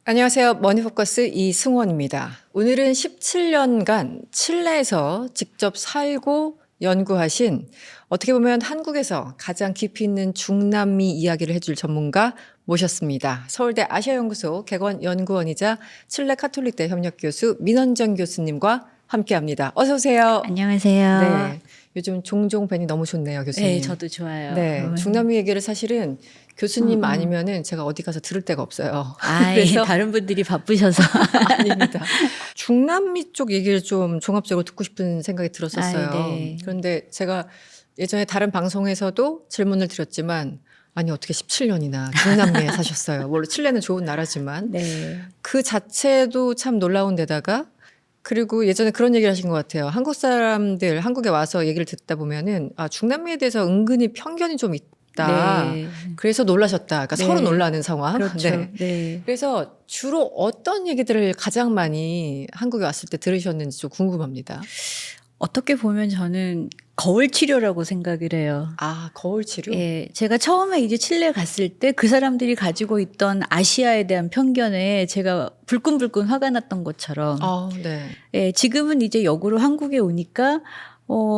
안녕하세요. 머니포커스 이승원입니다. 오늘은 17년간 칠레에서 직접 살고 연구하신 어떻게 보면 한국에서 가장 깊이 있는 중남미 이야기를 해줄 전문가 모셨습니다. 서울대 아시아연구소 객원연구원이자 칠레 카톨릭대 협력교수 민원정 교수님과 함께합니다. 어서 오세요. 안녕하세요. 네, 요즘 종종 뵈니 너무 좋네요, 교수님. 네, 저도 좋아요. 네, 중남미 얘기를 사실은 교수님 아니면은 제가 어디 가서 들을 데가 없어요. 그래서 다른 분들이 바쁘셔서 아닙니다. 중남미 쪽 얘기를 좀 종합적으로 듣고 싶은 생각이 들었었어요. 네. 그런데 제가 예전에 다른 방송에서도 질문을 드렸지만 아니 어떻게 17년이나 중남미에 사셨어요. 물론 칠레는 좋은 나라지만 네. 그 자체도 참 놀라운 데다가 그리고 예전에 그런 얘기를 하신 것 같아요. 한국 사람들 한국에 와서 얘기를 듣다 보면은 아 중남미에 대해서 은근히 편견이 좀 있다. 네. 그래서 놀라셨다. 그러니까 네. 서로 놀라는 상황. 그렇죠. 네. 네. 그래서 주로 어떤 얘기들을 가장 많이 한국에 왔을 때 들으셨는지 좀 궁금합니다. 어떻게 보면 저는 거울 치료라고 생각을 해요. 아, 거울 치료? 예, 제가 처음에 이제 칠레 갔을 때 그 사람들이 가지고 있던 아시아에 대한 편견에 제가 불끈불끈 화가 났던 것처럼 아, 네. 예, 지금은 이제 역으로 한국에 오니까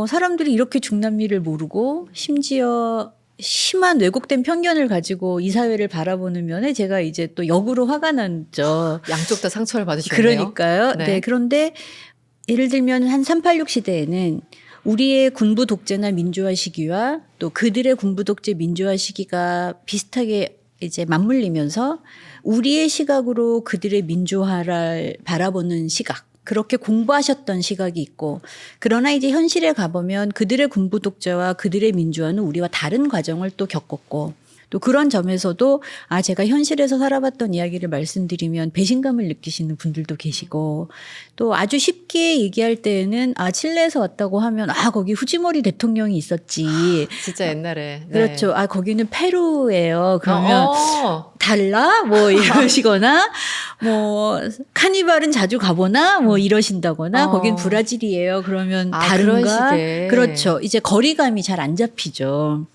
사람들이 이렇게 중남미를 모르고 심지어 심한 왜곡된 편견을 가지고 이 사회를 바라보는 면에 제가 이제 또 역으로 화가 났죠. 양쪽 다 상처를 받으시겠네요. 그러니까요. 네. 네. 그런데 예를 들면 한 386 시대에는 우리의 군부 독재나 민주화 시기와 또 그들의 군부 독재 민주화 시기가 비슷하게 이제 맞물리면서 우리의 시각으로 그들의 민주화를 바라보는 시각, 그렇게 공부하셨던 시각이 있고, 그러나 이제 현실에 가보면 그들의 군부 독재와 그들의 민주화는 우리와 다른 과정을 또 겪었고, 또 그런 점에서도 제가 현실에서 살아봤던 이야기를 말씀드리면 배신감을 느끼시는 분들도 계시고, 또 아주 쉽게 얘기할 때에는 칠레에서 왔다고 하면 거기 후지모리 대통령이 있었지. 진짜 옛날에. 네. 그렇죠. 거기는 페루예요. 그러면 달라? 어. 뭐 이러시거나 뭐 카니발은 자주 가보나? 뭐 이러신다거나 거긴 브라질이에요. 그러면 다른가? 그런 식의. 그렇죠. 이제 거리감이 잘 안 잡히죠.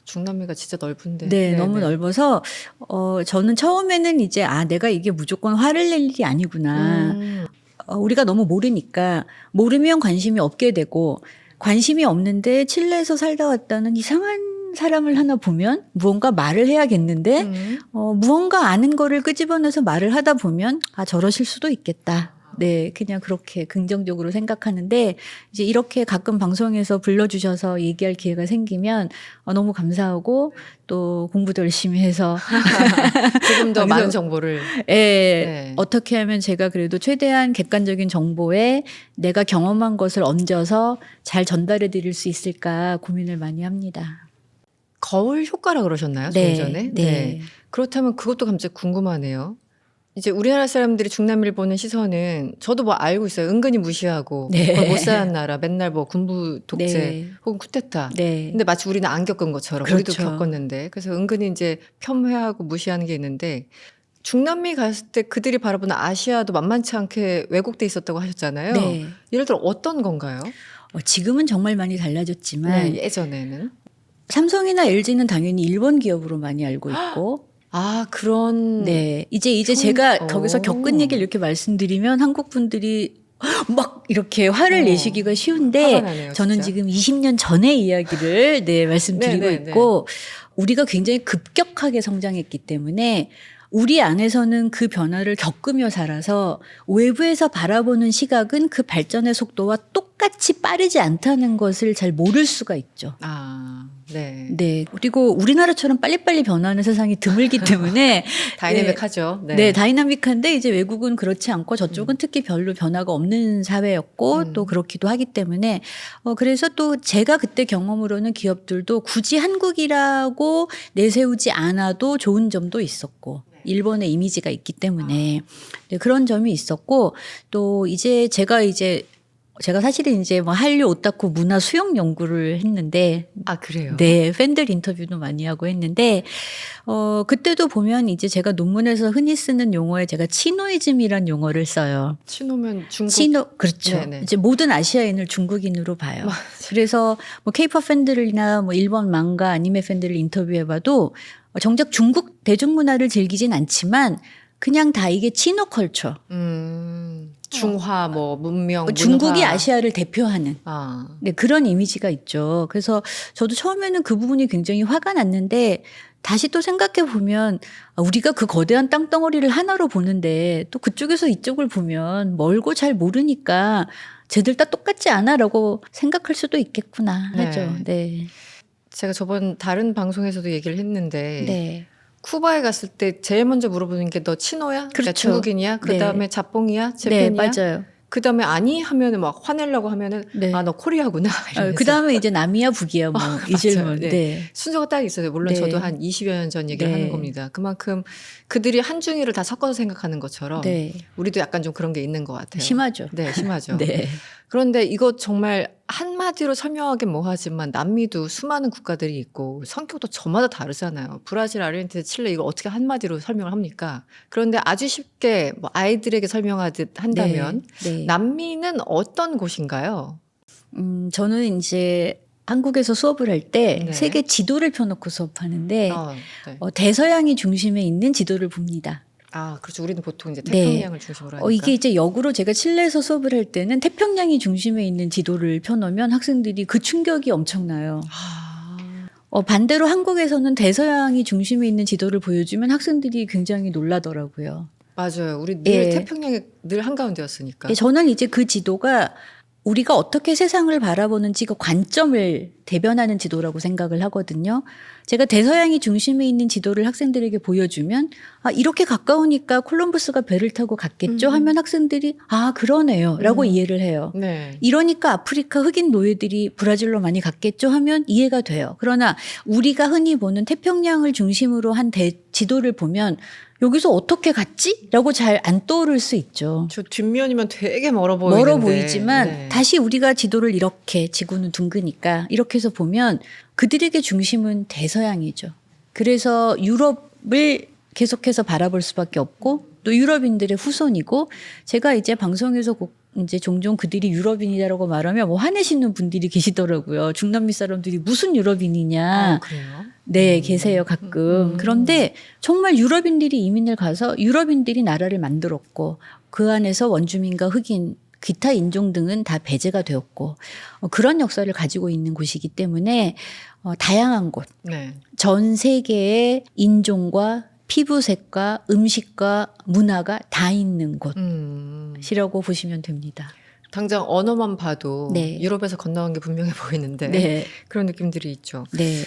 중남미가 진짜 넓은데. 네, 네네. 너무 넓어서 저는 처음에는 이제 내가 이게 무조건 화를 낼 일이 아니구나. 우리가 너무 모르니까 모르면 관심이 없게 되고 관심이 없는데 칠레에서 살다 왔다는 이상한 사람을 하나 보면 무언가 말을 해야겠는데 무언가 아는 거를 끄집어내서 말을 하다 보면 저러실 수도 있겠다. 네, 그냥 그렇게 긍정적으로 생각하는데 이제 이렇게 가끔 방송에서 불러주셔서 얘기할 기회가 생기면 너무 감사하고 또 공부도 열심히 해서 조금 더 많은 정보를. 네. 어떻게 하면 제가 그래도 최대한 객관적인 정보에 내가 경험한 것을 얹어서 잘 전달해 드릴 수 있을까 고민을 많이 합니다. 거울 효과라 그러셨나요? 네, 조금 전에? 네. 그렇다면 그것도 갑자기 궁금하네요. 이제 우리나라 사람들이 중남미를 보는 시선은 저도 뭐 알고 있어요. 은근히 무시하고 네. 거의 못 사는 나라 맨날 뭐 군부 독재 네. 혹은 쿠데타. 네. 근데 마치 우리는 안 겪은 것처럼 그렇죠. 우리도 겪었는데 그래서 은근히 이제 폄훼하고 무시하는 게 있는데 중남미 갔을 때 그들이 바라보는 아시아도 만만치 않게 왜곡돼 있었다고 하셨잖아요. 네. 예를 들어 어떤 건가요? 지금은 정말 많이 달라졌지만 네, 예전에는. 삼성이나 LG는 당연히 일본 기업으로 많이 알고 있고 그런. 네. 이제 제가 거기서 겪은 얘기를 이렇게 말씀드리면 한국 분들이 막 이렇게 화를 내시기가 화가 쉬운데 나네요, 저는 진짜. 지금 20년 전의 이야기를 말씀드리고 네, 있고 우리가 굉장히 급격하게 성장했기 때문에 우리 안에서는 그 변화를 겪으며 살아서 외부에서 바라보는 시각은 그 발전의 속도와 똑같이 빠르지 않다는 것을 잘 모를 수가 있죠. 네. 네. 그리고 우리나라처럼 빨리빨리 변하는 세상이 드물기 때문에 다이내믹하죠. 네, 다이나믹한데 이제 외국은 그렇지 않고 저쪽은 특히 별로 변화가 없는 사회였고 또 그렇기도 하기 때문에 그래서 또 제가 그때 경험으로는 기업들도 굳이 한국이라고 내세우지 않아도 좋은 점도 있었고 일본의 이미지가 있기 때문에 네, 그런 점이 있었고 또 이제 제가 사실은 이제 뭐 한류 오타쿠 문화 수용 연구를 했는데 그래요? 네, 팬들 인터뷰도 많이 하고 했는데 그때도 보면 이제 제가 논문에서 흔히 쓰는 용어에 제가 치노이즘이란 용어를 써요. 치노면 중국. 그렇죠. 네네. 이제 모든 아시아인을 중국인으로 봐요. 그래서 뭐 케이팝 팬들이나 뭐 일본 망가 아니메 팬들을 인터뷰해봐도 정작 중국 대중문화를 즐기진 않지만 그냥 다 이게 치노 컬처. 중화, 뭐 문명, 중국이 문화. 아시아를 대표하는 아, 네, 그런 이미지가 있죠. 그래서 저도 처음에는 그 부분이 굉장히 화가 났는데 다시 또 생각해 보면 우리가 그 거대한 땅덩어리를 하나로 보는데 또 그쪽에서 이쪽을 보면 멀고 잘 모르니까 쟤들 다 똑같지 않아라고 생각할 수도 있겠구나 하죠. 네. 제가 저번 다른 방송에서도 얘기를 했는데 네. 쿠바에 갔을 때 제일 먼저 물어보는 게 너 치노야? 그러니까 그렇죠. 중국인이야? 그 다음에 네. 자뽕이야? 네, 재팬이야? 맞아요. 그 다음에 아니 하면은 막 화내려고 하면은 네. 아 너 코리아구나 이러면서 그 다음에 이제 남이야 북이야 뭐 이 맞아요. 질문. 네. 네. 순서가 딱 있어요. 물론 네. 저도 한 20여 년 전 얘기를 네. 하는 겁니다. 그만큼 그들이 한중일을 다 섞어서 생각하는 것처럼 네. 우리도 약간 좀 그런 게 있는 것 같아요. 심하죠. 네, 심하죠. 네. 그런데 이거 정말 한마디로 설명하긴 뭐하지만 남미도 수많은 국가들이 있고 성격도 저마다 다르잖아요. 브라질, 아르헨티나, 칠레 이걸 어떻게 한마디로 설명을 합니까? 그런데 아주 쉽게 뭐 아이들에게 설명하듯 한다면 네. 남미는 어떤 곳인가요? 저는 이제 한국에서 수업을 할 때 네. 세계 지도를 펴놓고 수업하는데 네. 대서양이 중심에 있는 지도를 봅니다. 아, 그렇죠. 우리는 보통 이제 네. 태평양을 중심으로 하니까. 이게 이제 역으로 제가 칠레에서 수업을 할 때는 태평양이 중심에 있는 지도를 펴놓으면 학생들이 그 충격이 엄청나요. 반대로 한국에서는 대서양이 중심에 있는 지도를 보여주면 학생들이 굉장히 놀라더라고요. 맞아요. 우리 늘 예. 태평양의 늘 한가운데였으니까. 저는 이제 그 지도가 우리가 어떻게 세상을 바라보는지 그 관점을 대변하는 지도라고 생각을 하거든요. 제가 대서양이 중심에 있는 지도를 학생들에게 보여주면 이렇게 가까우니까 콜럼버스가 배를 타고 갔겠죠 하면 학생들이 그러네요 라고 이해를 해요. 네. 이러니까 아프리카 흑인 노예들이 브라질로 많이 갔겠죠 하면 이해가 돼요. 그러나 우리가 흔히 보는 태평양을 중심으로 한 지도를 보면 여기서 어떻게 갔지? 라고 잘 안 떠오를 수 있죠. 저 뒷면이면 되게 멀어 보이는데. 멀어 보이지만 네. 다시 우리가 지도를 이렇게 지구는 둥그니까 이렇게 해서 보면 그들에게 중심은 대서양이죠. 그래서 유럽을 계속해서 바라볼 수밖에 없고 또 유럽인들의 후손이고 제가 이제 방송에서 이제 종종 그들이 유럽인이라고 말하면 뭐 화내시는 분들이 계시더라고요. 중남미 사람들이 무슨 유럽인이냐. 그래요? 네, 계세요, 가끔. 그런데 정말 유럽인들이 이민을 가서 유럽인들이 나라를 만들었고 그 안에서 원주민과 흑인, 기타 인종 등은 다 배제가 되었고 그런 역사를 가지고 있는 곳이기 때문에 다양한 곳, 네. 전 세계의 인종과 피부색과 음식과 문화가 다 있는 곳이라고 보시면 됩니다. 당장 언어만 봐도 네. 유럽에서 건너온 게 분명해 보이는데 네. 그런 느낌들이 있죠. 네.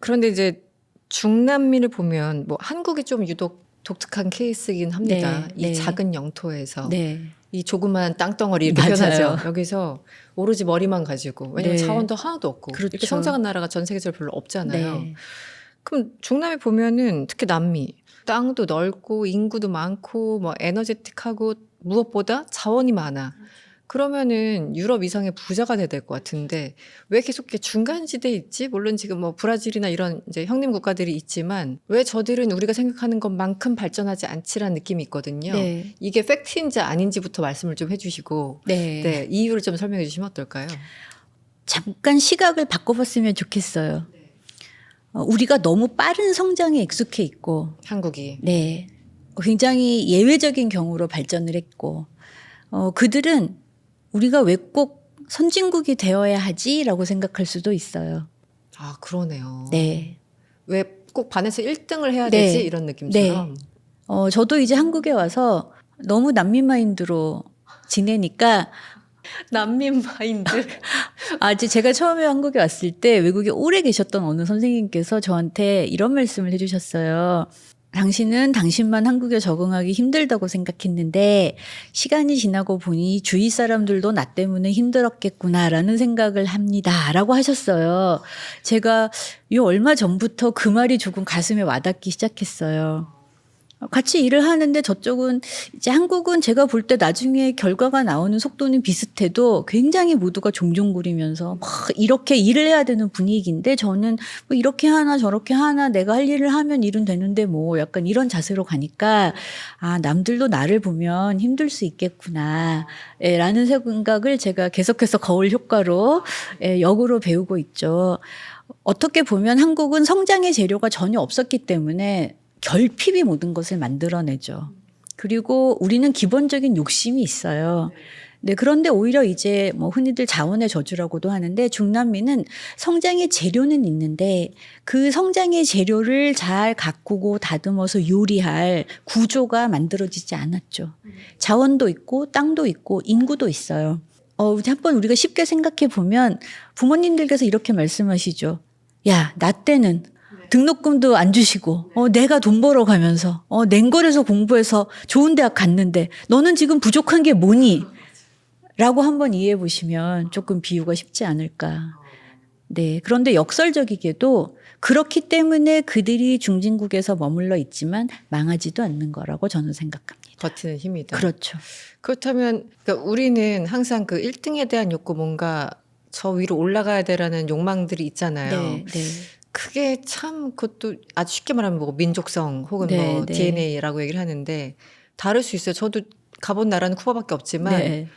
그런데 이제 중남미를 보면 뭐 한국이 좀 유독 독특한 케이스이긴 합니다. 네, 이 네. 작은 영토에서 네. 이 조그만 땅덩어리 이렇게 맞아요. 표현하죠. 여기서 오로지 머리만 가지고 왜냐면 네. 자원도 하나도 없고 그렇죠. 이렇게 성장한 나라가 전 세계적으로 별로 없잖아요. 네. 그럼 중남미 보면은 특히 남미 땅도 넓고 인구도 많고 뭐 에너제틱하고 무엇보다 자원이 많아. 그러면은 유럽 이상의 부자가 돼야 될 것 같은데 왜 계속 이렇게 중간지대에 있지? 물론 지금 뭐 브라질이나 이런 이제 형님 국가들이 있지만 왜 저들은 우리가 생각하는 것만큼 발전하지 않지라는 느낌이 있거든요. 네. 이게 팩트인지 아닌지부터 말씀을 좀 해주시고 네. 네, 이유를 좀 설명해 주시면 어떨까요? 잠깐 시각을 바꿔봤으면 좋겠어요. 우리가 너무 빠른 성장에 익숙해 있고, 한국이. 네, 굉장히 예외적인 경우로 발전을 했고, 그들은 우리가 왜 꼭 선진국이 되어야 하지라고 생각할 수도 있어요. 아, 그러네요. 네. 왜 꼭 반에서 1등을 해야 네. 되지? 이런 느낌처럼. 저도 이제 한국에 와서 너무 난민 마인드로 지내니까 난민 마인드. 이제 제가 처음에 한국에 왔을 때 외국에 오래 계셨던 어느 선생님께서 저한테 이런 말씀을 해주셨어요. 당신은 당신만 한국에 적응하기 힘들다고 생각했는데 시간이 지나고 보니 주위 사람들도 나 때문에 힘들었겠구나라는 생각을 합니다. 라고 하셨어요. 제가 얼마 전부터 그 말이 조금 가슴에 와닿기 시작했어요. 같이 일을 하는데 저쪽은 이제 한국은 제가 볼 때 나중에 결과가 나오는 속도는 비슷해도 굉장히 모두가 종종거리면서 막 이렇게 일을 해야 되는 분위기인데 저는 뭐 이렇게 하나 저렇게 하나 내가 할 일을 하면 일은 되는데 뭐 약간 이런 자세로 가니까 남들도 나를 보면 힘들 수 있겠구나 라는 생각을 제가 계속해서 거울 효과로 역으로 배우고 있죠. 어떻게 보면 한국은 성장의 재료가 전혀 없었기 때문에 결핍이 모든 것을 만들어내죠. 그리고 우리는 기본적인 욕심이 있어요. 네, 그런데 오히려 이제 뭐 흔히들 자원의 저주라고도 하는데 중남미는 성장의 재료는 있는데 그 성장의 재료를 잘 가꾸고 다듬어서 요리할 구조가 만들어지지 않았죠. 자원도 있고 땅도 있고 인구도 있어요. 한번 우리가 쉽게 생각해 보면 부모님들께서 이렇게 말씀하시죠. 야, 나 때는 등록금도 안 주시고 내가 돈 벌어 가면서 냉골에서 공부해서 좋은 대학 갔는데 너는 지금 부족한 게 뭐니? 라고 한번 이해해 보시면 조금 비유가 쉽지 않을까. 네. 그런데 역설적이게도 그렇기 때문에 그들이 중진국에서 머물러 있지만 망하지도 않는 거라고 저는 생각합니다. 버티는 힘이다. 그렇죠. 그렇다면 그러니까 우리는 항상 그 1등에 대한 욕구 뭔가 저 위로 올라가야 되라는 욕망들이 있잖아요. 네, 네. 그게 참 그것도 아주 쉽게 말하면 뭐 민족성 혹은 네, 뭐 네. DNA라고 얘기를 하는데 다를 수 있어요. 저도 가본 나라는 쿠바밖에 없지만 네.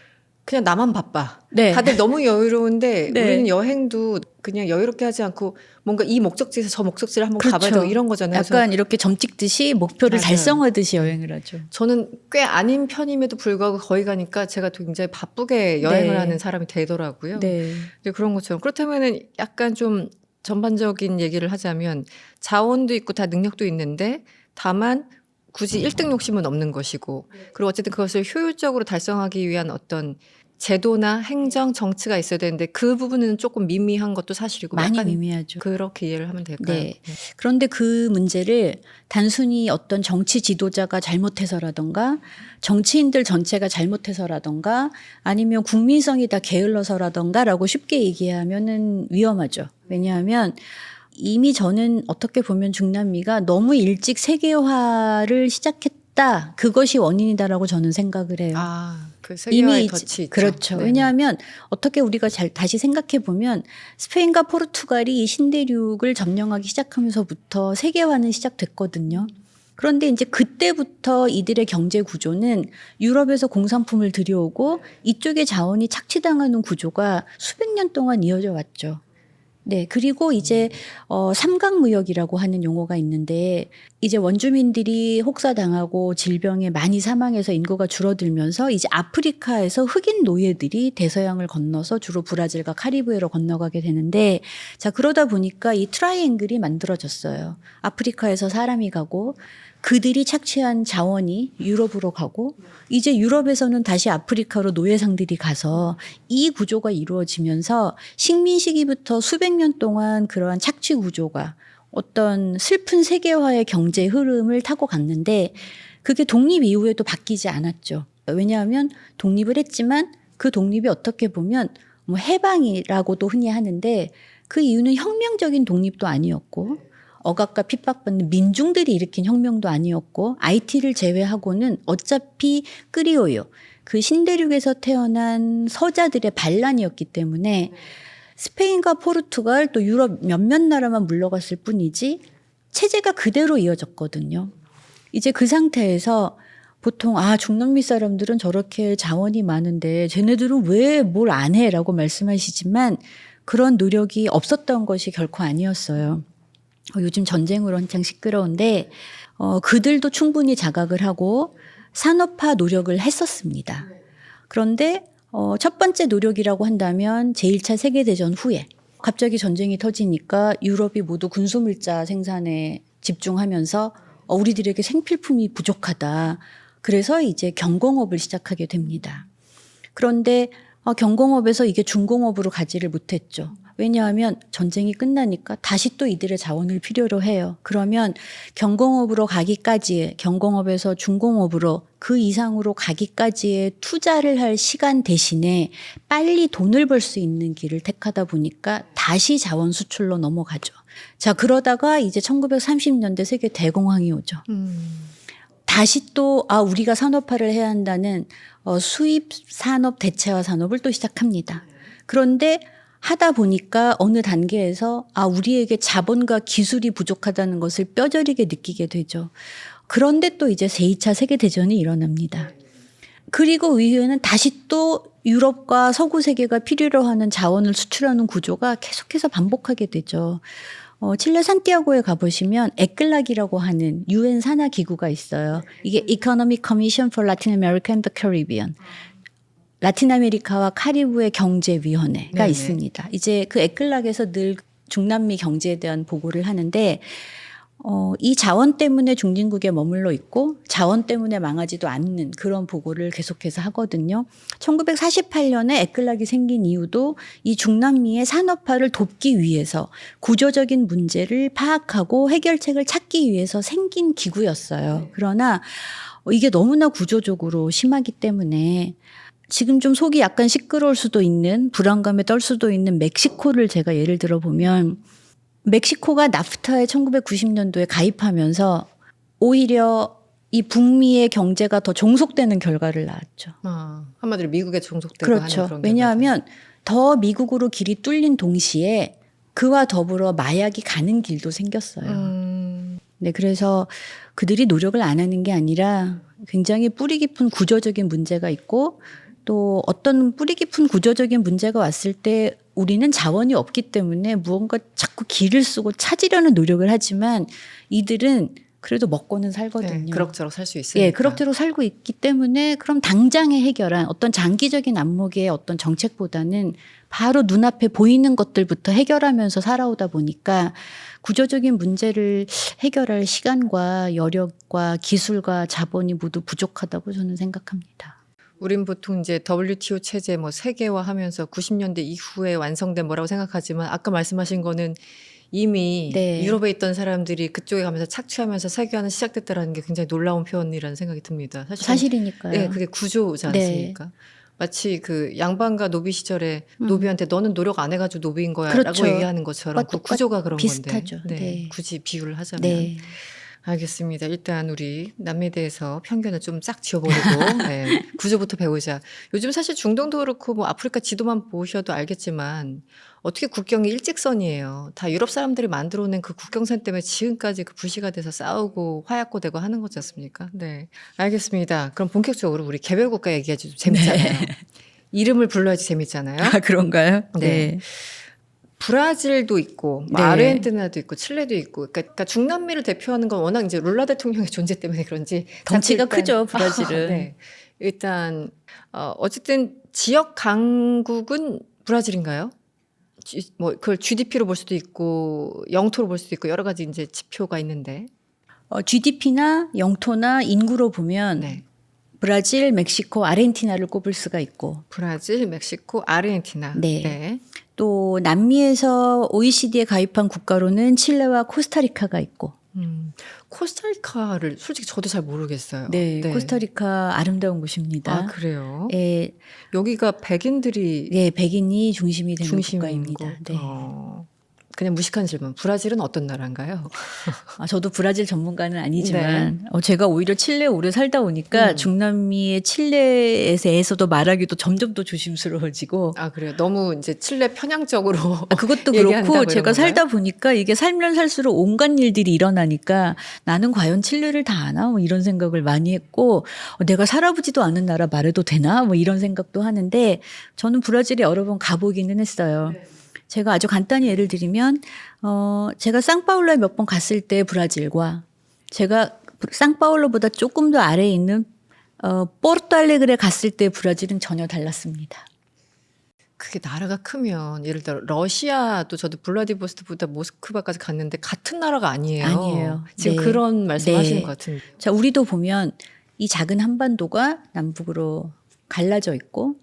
그냥 나만 바빠. 네. 다들 너무 여유로운데 네. 우리는 여행도 그냥 여유롭게 하지 않고 뭔가 이 목적지에서 저 목적지를 한번 그렇죠. 가봐야 되고 이런 거잖아요. 약간 이렇게 점 찍듯이 목표를 맞아요. 달성하듯이 여행을 하죠. 저는 꽤 아닌 편임에도 불구하고 거기 가니까 제가 굉장히 바쁘게 여행을 네. 하는 사람이 되더라고요. 네. 이제 그런 것처럼 그렇다면은 약간 좀 전반적인 얘기를 하자면 자원도 있고 다 능력도 있는데 다만 굳이 1등 욕심은 없는 것이고 그리고 어쨌든 그것을 효율적으로 달성하기 위한 어떤 제도나 행정 정치가 있어야 되는데 그 부분은 조금 미미한 것도 사실이고 많이 약간 미미하죠. 그렇게 이해를 하면 될까요? 네. 그런데 그 문제를 단순히 어떤 정치 지도자가 잘못해서라던가 정치인들 전체가 잘못해서라던가 아니면 국민성이 다 게을러서라던가라고 쉽게 얘기하면은 위험하죠. 왜냐하면 이미 저는 어떻게 보면 중남미가 너무 일찍 세계화를 시작했다. 그것이 원인이다라고 저는 생각을 해요. 그 세계화의 덫이 있죠. 그렇죠. 네네. 왜냐하면 어떻게 우리가 다시 생각해 보면 스페인과 포르투갈이 신대륙을 점령하기 시작하면서부터 세계화는 시작됐거든요. 그런데 이제 그때부터 이들의 경제 구조는 유럽에서 공산품을 들여오고 이쪽의 자원이 착취당하는 구조가 수백 년 동안 이어져 왔죠. 네. 그리고 이제 삼각무역이라고 하는 용어가 있는데 이제 원주민들이 혹사당하고 질병에 많이 사망해서 인구가 줄어들면서 이제 아프리카에서 흑인 노예들이 대서양을 건너서 주로 브라질과 카리브해로 건너가게 되는데 자 그러다 보니까 이 트라이앵글이 만들어졌어요. 아프리카에서 사람이 가고 그들이 착취한 자원이 유럽으로 가고 이제 유럽에서는 다시 아프리카로 노예상들이 가서 이 구조가 이루어지면서 식민 시기부터 수백 년 동안 그러한 착취 구조가 어떤 슬픈 세계화의 경제 흐름을 타고 갔는데 그게 독립 이후에도 바뀌지 않았죠. 왜냐하면 독립을 했지만 그 독립이 어떻게 보면 뭐 해방이라고도 흔히 하는데 그 이유는 혁명적인 독립도 아니었고 억압과 핍박받는 민중들이 일으킨 혁명도 아니었고 IT를 제외하고는 어차피 끄리오요. 그 신대륙에서 태어난 서자들의 반란이었기 때문에 스페인과 포르투갈 또 유럽 몇몇 나라만 물러갔을 뿐이지 체제가 그대로 이어졌거든요. 이제 그 상태에서 보통 중남미 사람들은 저렇게 자원이 많은데 쟤네들은 왜 뭘 안 해라고 말씀하시지만 그런 노력이 없었던 것이 결코 아니었어요. 요즘 전쟁으로 한창 시끄러운데 그들도 충분히 자각을 하고 산업화 노력을 했었습니다. 그런데 첫 번째 노력이라고 한다면 제1차 세계대전 후에 갑자기 전쟁이 터지니까 유럽이 모두 군수물자 생산에 집중하면서 우리들에게 생필품이 부족하다. 그래서 이제 경공업을 시작하게 됩니다. 그런데 경공업에서 이게 중공업으로 가지를 못했죠. 왜냐하면 전쟁이 끝나니까 다시 또 이들의 자원을 필요로 해요. 그러면 경공업으로 가기까지의 경공업에서 중공업으로 그 이상으로 가기까지의 투자를 할 시간 대신에 빨리 돈을 벌 수 있는 길을 택하다 보니까 다시 자원 수출로 넘어가죠. 자, 그러다가 이제 1930년대 세계 대공황이 오죠. 다시 또 우리가 산업화를 해야 한다는 수입 산업 대체화 산업을 또 시작합니다. 그런데 하다 보니까 어느 단계에서 우리에게 자본과 기술이 부족하다는 것을 뼈저리게 느끼게 되죠. 그런데 또 이제 제2차 세계대전이 일어납니다. 그리고 이후에는 다시 또 유럽과 서구 세계가 필요로 하는 자원을 수출하는 구조가 계속해서 반복하게 되죠. 칠레 산티아고에 가보시면 에클락이라고 하는 유엔 산하 기구가 있어요. 이게 Economic Commission for Latin America and the Caribbean. 라틴 아메리카와 카리브의 경제위원회가 네네. 있습니다. 이제 그 에클락에서 늘 중남미 경제에 대한 보고를 하는데 이 자원 때문에 중진국에 머물러 있고 자원 때문에 망하지도 않는 그런 보고를 계속해서 하거든요. 1948년에 에클락이 생긴 이유도 이 중남미의 산업화를 돕기 위해서 구조적인 문제를 파악하고 해결책을 찾기 위해서 생긴 기구였어요. 그러나 이게 너무나 구조적으로 심하기 때문에 지금 좀 속이 약간 시끄러울 수도 있는 불안감에 떨 수도 있는 멕시코를 제가 예를 들어 보면 멕시코가 나프타에 1990년도에 가입하면서 오히려 이 북미의 경제가 더 종속되는 결과를 낳았죠. 한마디로 미국에 종속되고 그렇죠. 하는 그런 왜냐하면 더 미국으로 길이 뚫린 동시에 그와 더불어 마약이 가는 길도 생겼어요. 네, 그래서 그들이 노력을 안 하는 게 아니라 굉장히 뿌리 깊은 구조적인 문제가 있고 또 어떤 뿌리 깊은 구조적인 문제가 왔을 때 우리는 자원이 없기 때문에 무언가 자꾸 길을 쓰고 찾으려는 노력을 하지만 이들은 그래도 먹고는 살거든요. 네, 그럭저럭 살 수 있으니까. 예, 그럭저럭 살고 있기 때문에 그럼 당장에 해결한 어떤 장기적인 안목의 어떤 정책보다는 바로 눈앞에 보이는 것들부터 해결하면서 살아오다 보니까 구조적인 문제를 해결할 시간과 여력과 기술과 자본이 모두 부족하다고 저는 생각합니다. 우린 보통 이제 WTO 체제 뭐 세계화하면서 90년대 이후에 완성된 뭐라고 생각하지만 아까 말씀하신 거는 이미 네. 유럽에 있던 사람들이 그쪽에 가면서 착취하면서 세계화는 시작됐다라는 게 굉장히 놀라운 표현이라는 생각이 듭니다. 사실이니까요. 네, 그게 구조지 않습니까? 마치 그 양반과 노비 시절에 노비한테 너는 노력 안 해가지고 노비인 거야라고 그렇죠. 얘기하는 것처럼 그 구조가 그런 비슷하죠. 건데, 네. 굳이 비유를 하자면. 네. 알겠습니다. 일단 우리 남미에 대해서 편견을 좀 싹 지워버리고 네, 구조부터 배우자. 요즘 사실 중동도 그렇고 뭐 아프리카 지도만 보셔도 알겠지만 어떻게 국경이 일직선이에요. 다 유럽 사람들이 만들어낸 그 국경선 때문에 지금까지 그 불씨가 돼서 싸우고 화약고되고 하는 거지 않습니까? 네, 알겠습니다. 그럼 본격적으로 우리 개별 국가 얘기하지 좀 재밌잖아요. 이름을 불러야지 재밌잖아요. 아, 그런가요? 네. 브라질도 있고, 뭐 네. 아르헨티나도 있고, 칠레도 있고, 그러니까 중남미를 대표하는 건 워낙 이제 룰라 대통령의 존재 때문에 그런지 덩치가 일단- 크죠, 브라질은. 네. 일단 어쨌든 지역 강국은 브라질인가요? 뭐 그걸 GDP로 볼 수도 있고 영토로 볼 수도 있고 여러 가지 이제 지표가 있는데. GDP나 영토나 인구로 보면 네. 브라질, 멕시코, 아르헨티나를 꼽을 수가 있고 브라질, 멕시코, 아르헨티나. 네. 또 남미에서 OECD에 가입한 국가로는 칠레와 코스타리카가 있고 코스타리카를 솔직히 저도 잘 모르겠어요. 네, 코스타리카 아름다운 곳입니다. 아, 그래요? 예, 여기가 백인들이 예, 백인이 중심이 되는 중심인 국가입니다. 거. 네. 그냥 무식한 질문. 브라질은 어떤 나라인가요? 저도 브라질 전문가는 아니지만 제가 오히려 칠레에 오래 살다 오니까 중남미의 칠레에서도 말하기도 점점 더 조심스러워지고 아, 그래요? 너무 이제 칠레 편향적으로. 그것도 얘기한다고 그렇고 이런 제가 건가요? 살다 보니까 이게 살면 살수록 온갖 일들이 일어나니까 나는 과연 칠레를 다 아나? 뭐 이런 생각을 많이 했고 내가 살아보지도 않은 나라 말해도 되나? 뭐 이런 생각도 하는데 저는 브라질에 여러 번 가보기는 했어요. 제가 아주 간단히 예를 들면 제가 상파울로에 몇 번 갔을 때 브라질과 제가 상파울로보다 조금 더 아래에 있는 포르토알레그레 갔을 때 브라질은 전혀 달랐습니다. 그게 나라가 크면 예를 들어 러시아도 저도 블라디보스토크보다 모스크바까지 갔는데 같은 나라가 아니에요. 아니에요. 지금 네. 그런 말씀하시는 네. 것 같은데. 자, 우리도 보면 이 작은 한반도가 남북으로 갈라져 있고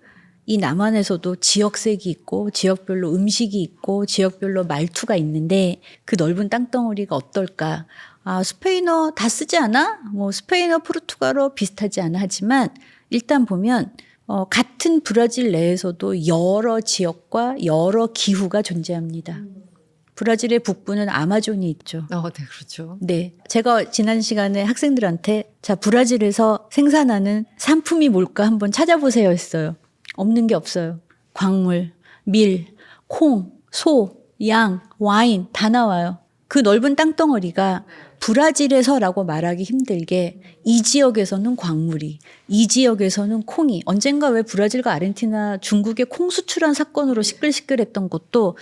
이 남한에서도 지역색이 있고 지역별로 음식이 있고 지역별로 말투가 있는데 그 넓은 땅덩어리가 어떨까? 아, 스페인어 다 쓰지 않아? 뭐 스페인어, 포르투갈어 비슷하지 않아 하지만 일단 보면 같은 브라질 내에서도 여러 지역과 여러 기후가 존재합니다. 브라질의 북부는 아마존이 있죠. 네, 그렇죠. 네. 제가 지난 시간에 학생들한테 자, 브라질에서 생산하는 상품이 뭘까 한번 찾아보세요 했어요. 없는 게 없어요. 광물, 밀, 콩, 소, 양, 와인 다 나와요. 그 넓은 땅덩어리가 브라질에서라고 말하기 힘들게 이 지역에서는 광물이, 이 지역에서는 콩이 언젠가 왜 브라질과 아르헨티나, 중국에 콩 수출한 사건으로 시끌시끌했던 것도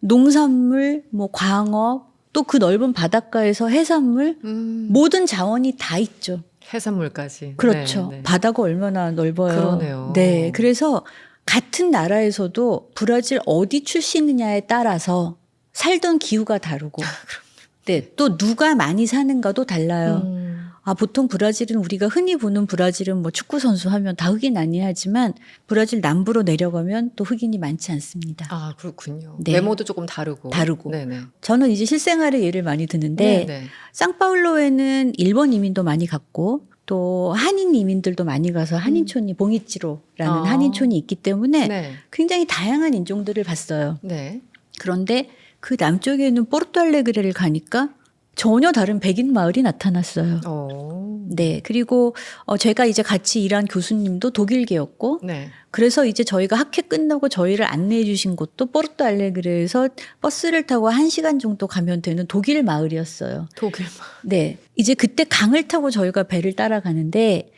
농산물, 뭐 광업, 또 그 넓은 바닷가에서 해산물, 모든 자원이 다 있죠. 해산물까지. 그렇죠. 네, 네. 바다가 얼마나 넓어요. 그러네요. 네. 그래서 같은 나라에서도 브라질 어디 출신이냐에 따라서 살던 기후가 다르고, 네. 또 누가 많이 사는가도 달라요. 보통 브라질은 우리가 흔히 보는 브라질은 뭐 축구 선수 하면 다 흑인 아니야 하지만 브라질 남부로 내려가면 또 흑인이 많지 않습니다. 아, 그렇군요. 네. 외모도 조금 다르고. 다르고. 네네. 저는 이제 실생활의 예를 많이 드는데 네네. 상파울로에는 일본 이민도 많이 갔고 또 한인 이민들도 많이 가서 한인촌이 봉이치로라는 한인촌이 있기 때문에 네. 굉장히 다양한 인종들을 봤어요. 네. 그런데 그 남쪽에 있는 포르투알레그레를 가니까 전혀 다른 백인 마을이 나타났어요. 네. 그리고 제가 이제 같이 일한 교수님도 독일계였고 네. 그래서 이제 저희가 학회 끝나고 저희를 안내해 주신 곳도 포르투알레그레에서 버스를 타고 1시간 정도 가면 되는 독일 마을이었어요. 독일. 네. 이제 그때 강을 타고 저희가 배를 따라가는데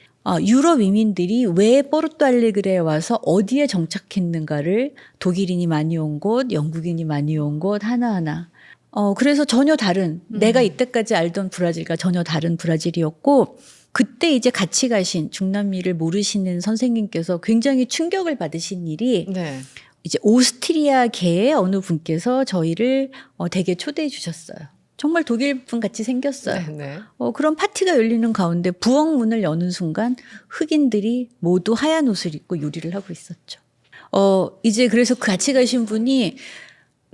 유럽 이민들이 왜 포르투알레그레에 와서 어디에 정착했는가를 독일인이 많이 온 곳, 영국인이 많이 온 곳 하나하나 그래서 전혀 다른 내가 이때까지 알던 브라질과 전혀 다른 브라질이었고 그때 이제 같이 가신 중남미를 모르시는 선생님께서 굉장히 충격을 받으신 일이 네. 이제 오스트리아계의 어느 분께서 저희를 댁에 초대해 주셨어요. 정말 독일 분 같이 생겼어요. 네. 그런 파티가 열리는 가운데 부엌문을 여는 순간 흑인들이 모두 하얀 옷을 입고 요리를 하고 있었죠. 이제 그래서 같이 가신 분이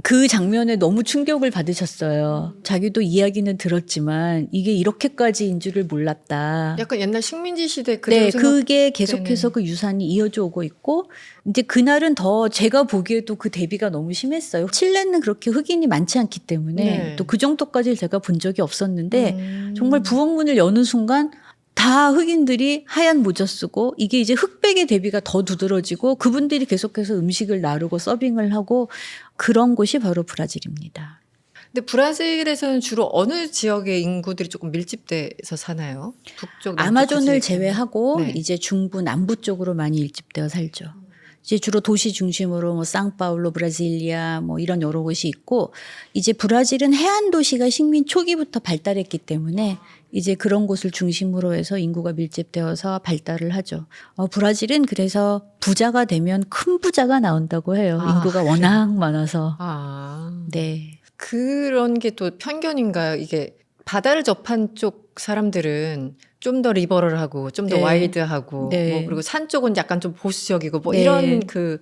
그 장면에 너무 충격을 받으셨어요. 자기도 이야기는 들었지만 이게 이렇게까지인 줄을 몰랐다. 약간 옛날 식민지 시대 네, 그대로 그게 계속해서 그 유산이 이어져 오고 있고 이제 그날은 더 제가 보기에도 그 대비가 너무 심했어요. 칠레는 그렇게 흑인이 많지 않기 때문에 네. 또 그 정도까지 제가 본 적이 없었는데 정말 부엌문을 여는 순간 다 흑인들이 하얀 모자 쓰고 이게 이제 흑백의 대비가 더 두드러지고 그분들이 계속해서 음식을 나르고 서빙을 하고 그런 곳이 바로 브라질입니다. 근데 브라질에서는 주로 어느 지역의 인구들이 조금 밀집돼서 사나요? 북쪽, 남쪽 아마존을 지역에? 제외하고 네. 이제 중부 남부 쪽으로 많이 밀집되어 살죠. 이제 주로 도시 중심으로 뭐 상파울로, 브라질리아 뭐 이런 여러 곳이 있고 이제 브라질은 해안 도시가 식민 초기부터 발달했기 때문에 이제 그런 곳을 중심으로 해서 인구가 밀집되어서 발달을 하죠. 브라질은 그래서 부자가 되면 큰 부자가 나온다고 해요. 인구가 워낙 많아서. 네. 그런 게 또 편견인가요? 이게 바다를 접한 쪽 사람들은 좀 더 리버럴하고 좀 더 네. 와일드하고 네. 뭐 그리고 산 쪽은 약간 좀 보수적이고 뭐 네. 이런 그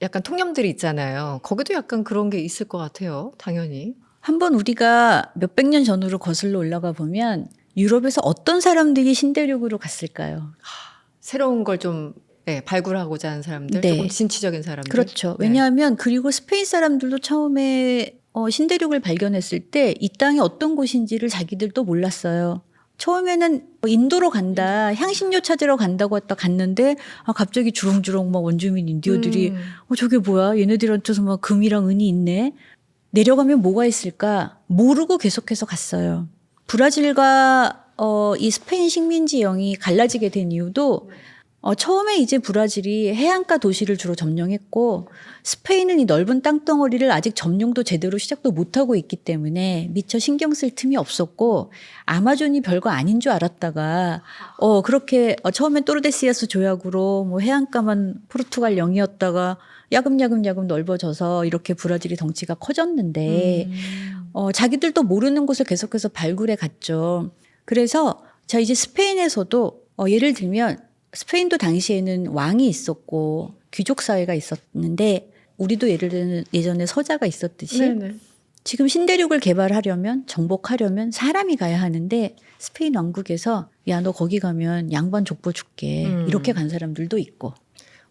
약간 통념들이 있잖아요. 거기도 약간 그런 게 있을 것 같아요. 당연히. 한번 우리가 몇백 년 전으로 거슬러 올라가 보면 유럽에서 어떤 사람들이 신대륙으로 갔을까요? 새로운 걸 좀 발굴하고자 하는 사람들, 네. 조금 진취적인 사람들. 그렇죠. 네. 왜냐하면 그리고 스페인 사람들도 처음에 신대륙을 발견했을 때 이 땅이 어떤 곳인지를 자기들도 몰랐어요. 처음에는 인도로 간다, 향신료 찾으러 간다고 했다 갔는데 갑자기 주렁주렁 막 원주민 인디어들이 저게 뭐야? 얘네들한테서 막 금이랑 은이 있네. 내려가면 뭐가 있을까? 모르고 계속해서 갔어요. 브라질과 이 스페인 식민지형이 갈라지게 된 이유도 처음에 이제 브라질이 해안가 도시를 주로 점령했고 스페인은 이 넓은 땅덩어리를 아직 점령도 제대로 시작도 못하고 있기 때문에 미처 신경 쓸 틈이 없었고 아마존이 별거 아닌 줄 알았다가 그렇게 처음엔 토르데시아스 조약으로 뭐 해안가만 포르투갈 영이었다가 야금야금 넓어져서 이렇게 브라질이 덩치가 커졌는데 자기들도 모르는 곳을 계속해서 발굴해 갔죠. 그래서 자 이제 스페인에서도 예를 들면 스페인도 당시에는 왕이 있었고 귀족 사회가 있었는데 우리도 예를 들면 예전에 서자가 있었듯이 네네. 지금 신대륙을 개발하려면 정복하려면 사람이 가야 하는데 스페인 왕국에서 야 너 거기 가면 양반 족보 줄게 이렇게 간 사람들도 있고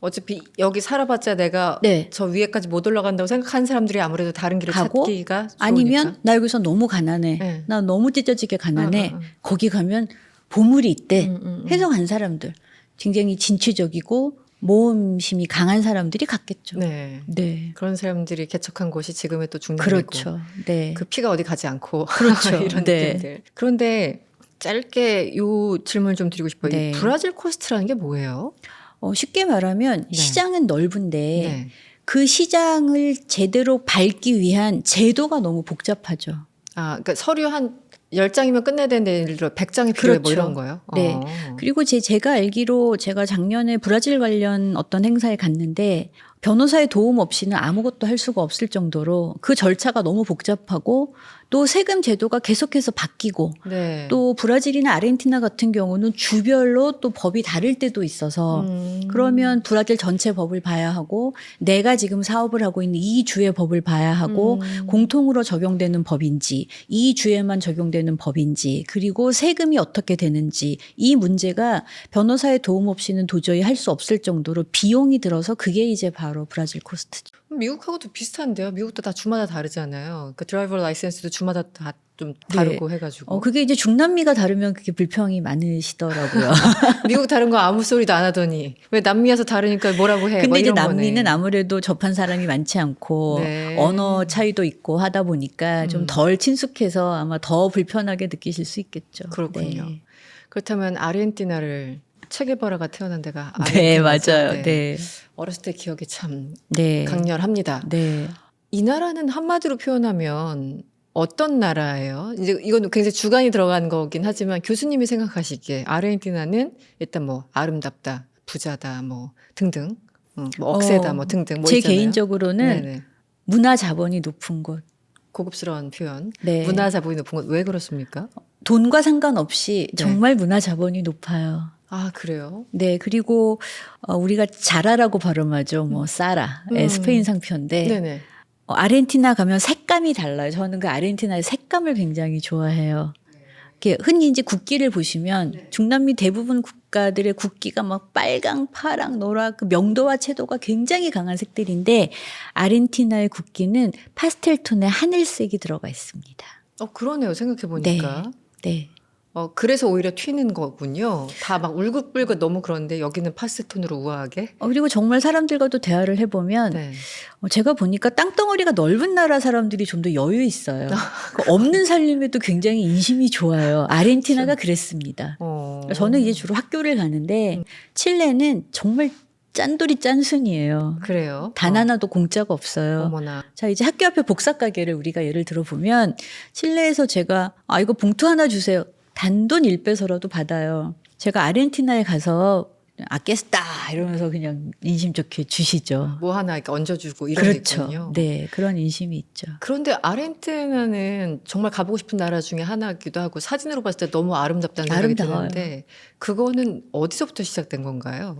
어차피 여기 살아봤자 내가 네. 저 위에까지 못 올라간다고 생각하는 사람들이 아무래도 다른 길을 가고 찾기가 좋으니까. 아니면 나 여기서 너무 가난해. 네. 나 너무 찢어지게 가난해. 거기 가면 보물이 있대. 해서 간 사람들. 굉장히 진취적이고 모험심이 강한 사람들이 갔겠죠. 네. 네. 그런 사람들이 개척한 곳이 지금의 또 중남이고. 그렇죠. 네. 그 피가 어디 가지 않고. 그렇죠. 이런 네. 느낌들. 그런데 짧게 요 질문 좀 드리고 싶어요. 네. 이 브라질 코스트라는 게 뭐예요? 쉽게 말하면 네. 시장은 넓은데 네. 그 시장을 제대로 밟기 위한 제도가 너무 복잡하죠. 아, 그러니까 서류 한 10장이면 끝내야 되는데 예를 들어 100장이 필요해 뭐 그렇죠. 이런 거요? 네. 그리고 제가 알기로 제가 작년에 브라질 관련 어떤 행사에 갔는데 변호사의 도움 없이는 아무것도 할 수가 없을 정도로 그 절차가 너무 복잡하고 또 세금 제도가 계속해서 바뀌고 네. 또 브라질이나 아르헨티나 같은 경우는 주별로 또 법이 다를 때도 있어서 그러면 브라질 전체 법을 봐야 하고 내가 지금 사업을 하고 있는 이 주의 법을 봐야 하고 공통으로 적용되는 법인지 이 주에만 적용되는 법인지 그리고 세금이 어떻게 되는지 이 문제가 변호사의 도움 없이는 도저히 할 수 없을 정도로 비용이 들어서 그게 이제 바로 브라질 코스트죠. 미국하고도 비슷한데요. 미국도 다 주마다 다르잖아요. 그 드라이버 라이센스도 주마다 다 좀 다르고 해가지고. 그게 이제 중남미가 다르면 그게 불평이 많으시더라고요. 미국 다른 거 아무 소리도 안 하더니 왜 남미에서 다르니까 뭐라고 해. 근데 뭐 이제 이런 남미는 거네. 아무래도 접한 사람이 많지 않고 네. 언어 차이도 있고 하다 보니까 좀 덜 친숙해서 아마 더 불편하게 느끼실 수 있겠죠. 그렇군요. 네, 그렇다면 아르헨티나를 체게바라가 태어난 데가 네 아르헨티나죠. 맞아요. 네. 어렸을 때 기억이 참 네. 강렬합니다. 네. 이 나라는 한마디로 표현하면 어떤 나라예요? 이제 이건 굉장히 주관이 들어간 거긴 하지만 교수님이 생각하시기에 아르헨티나는 일단 뭐 아름답다, 부자다, 뭐 등등, 뭐 억세다, 뭐 등등 뭐 제 있잖아요. 개인적으로는 네네. 문화 자본이 높은 곳. 고급스러운 표현. 네. 문화 자본이 높은 건 왜 그렇습니까? 돈과 상관없이 네. 정말 문화 자본이 높아요. 아 그래요? 네, 그리고 우리가 자라라고 발음하죠. 뭐 사라, 스페인 상표인데 네네. 아르헨티나 가면 색감이 달라요. 저는 그 아르헨티나의 색감을 굉장히 좋아해요. 이렇게 흔히 이제 국기를 보시면 중남미 대부분 국가들의 국기가 막 빨강, 파랑, 노랑 그 명도와 채도가 굉장히 강한 색들인데 아르헨티나의 국기는 파스텔 톤의 하늘색이 들어가 있습니다. 그러네요. 생각해 보니까. 네. 그래서 오히려 튀는 거군요. 다 막 울긋불긋 너무 그런데 여기는 파스텔톤으로 우아하게. 그리고 정말 사람들과도 대화를 해보면 네. 제가 보니까 땅덩어리가 넓은 나라 사람들이 좀 더 여유 있어요. 없는 살림에도 굉장히 인심이 좋아요. 아르헨티나가 그랬습니다. 저는 이제 주로 학교를 가는데 칠레는 정말 짠돌이 짠순이에요. 그래요. 단 하나도 공짜가 없어요. 어머나. 자, 이제 학교 앞에 복사 가게를 우리가 예를 들어보면 칠레에서 제가 이거 봉투 하나 주세요. 단돈 1배서라도 받아요. 제가 아르헨티나에 가서 아깼다 이러면서 그냥 인심 좋게 주시죠. 뭐 하나 이렇게 얹어주고 이런 게 그렇죠. 있군요. 네, 그런 인심이 있죠. 그런데 아르헨티나는 정말 가보고 싶은 나라 중에 하나이기도 하고 사진으로 봤을 때 너무 아름답다는 생각이 아름다워요. 드는데 그거는 어디서부터 시작된 건가요?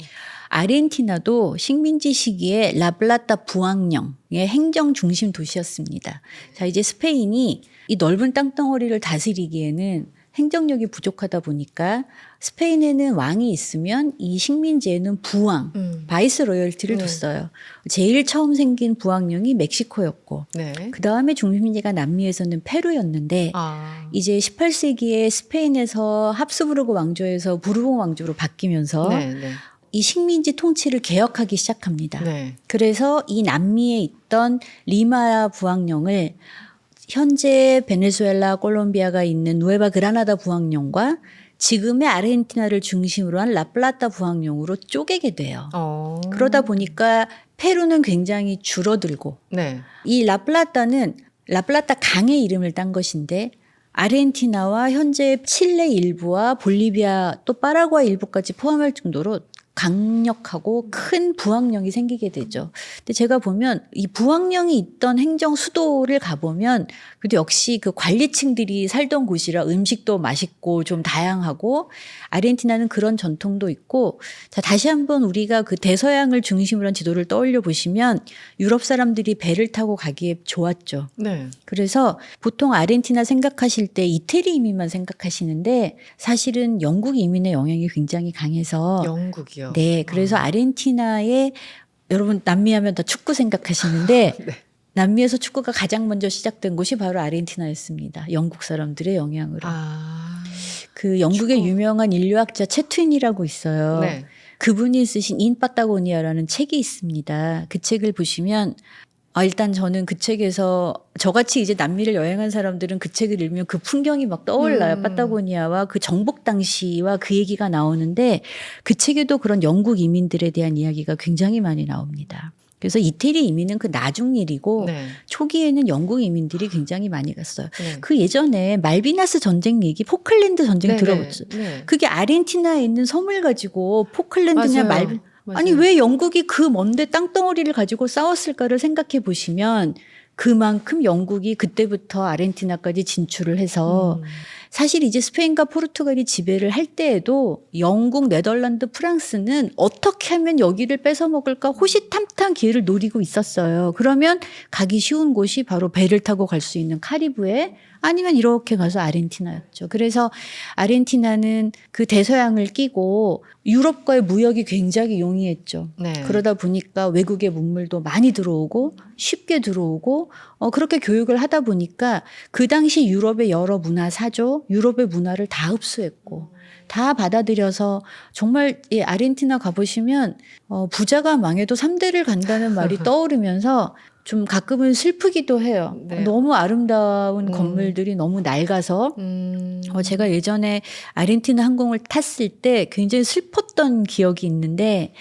아르헨티나도 식민지 시기에 라플라타 부항령의 행정 중심 도시였습니다. 자, 이제 스페인이 이 넓은 땅덩어리를 다스리기에는 행정력이 부족하다 보니까 스페인에는 왕이 있으면 이 식민지에는 부왕, 바이스 로열티를 뒀어요. 제일 처음 생긴 부왕령이 멕시코였고 네. 그 다음에 중심지가 남미에서는 페루였는데 이제 18세기에 스페인에서 합스부르크 왕조에서 부르봉 왕조로 바뀌면서 네, 네. 이 식민지 통치를 개혁하기 시작합니다. 네. 그래서 이 남미에 있던 리마 부왕령을 현재 베네수엘라, 콜롬비아가 있는 누에바 그라나다 부항령과 지금의 아르헨티나를 중심으로 한 라플라타 부항령으로 쪼개게 돼요. 그러다 보니까 페루는 굉장히 줄어들고 네. 이 라플라타는 라플라타 강의 이름을 딴 것인데 아르헨티나와 현재 칠레 일부와 볼리비아 또 파라과이 일부까지 포함할 정도로 강력하고 큰 부항령이 생기게 되죠. 근데 제가 보면 이 부항령이 있던 행정 수도를 가보면 그래도 역시 그 관리층들이 살던 곳이라 음식도 맛있고 좀 다양하고 아르헨티나는 그런 전통도 있고 자, 다시 한번 우리가 그 대서양을 중심으로 한 지도를 떠올려 보시면 유럽 사람들이 배를 타고 가기에 좋았죠. 네. 그래서 보통 아르헨티나 생각하실 때 이태리 이민만 생각하시는데 사실은 영국 이민의 영향이 굉장히 강해서 영국이요. 네, 그래서 아르헨티나에 여러분 남미 하면 다 축구 생각하시는데 네. 남미에서 축구가 가장 먼저 시작된 곳이 바로 아르헨티나였습니다. 영국 사람들의 영향으로. 그 영국의 축구. 유명한 인류학자 채트윈이라고 있어요. 네. 그분이 쓰신 인 파타고니아라는 책이 있습니다. 그 책을 보시면 일단 저는 그 책에서 저같이 이제 남미를 여행한 사람들은 그 책을 읽으면 그 풍경이 막 떠올라요. 파타고니아와 그 정복 당시와 그 얘기가 나오는데 그 책에도 그런 영국 이민들에 대한 이야기가 굉장히 많이 나옵니다. 그래서 이태리 이민은 그 나중 일이고 네. 초기에는 영국 이민들이 굉장히 많이 갔어요. 네. 그 예전에 말비나스 전쟁 얘기, 포클랜드 전쟁 들어봤어요. 네. 그게 아르헨티나에 있는 섬을 가지고 포클랜드냐 맞아요. 아니 왜 영국이 그 먼데 땅덩어리를 가지고 싸웠을까를 생각해 보시면 그만큼 영국이 그때부터 아르헨티나까지 진출을 해서 사실 이제 스페인과 포르투갈이 지배를 할 때에도 영국, 네덜란드, 프랑스는 어떻게 하면 여기를 뺏어 먹을까 호시탐탐 기회를 노리고 있었어요. 그러면 가기 쉬운 곳이 바로 배를 타고 갈 수 있는 카리브해 아니면 이렇게 가서 아르헨티나였죠. 그래서 아르헨티나는 그 대서양을 끼고 유럽과의 무역이 굉장히 용이했죠. 네. 그러다 보니까 외국의 문물도 많이 들어오고 쉽게 들어오고 그렇게 교육을 하다 보니까 그 당시 유럽의 여러 문화 사조, 유럽의 문화를 다 흡수했고 다 받아들여서 정말 이 아르헨티나 가보시면 부자가 망해도 3대를 간다는 말이 떠오르면서 좀 가끔은 슬프기도 해요. 네. 너무 아름다운 건물들이 너무 낡아서 제가 예전에 아르헨티나 항공을 탔을 때 굉장히 슬펐던 기억이 있는데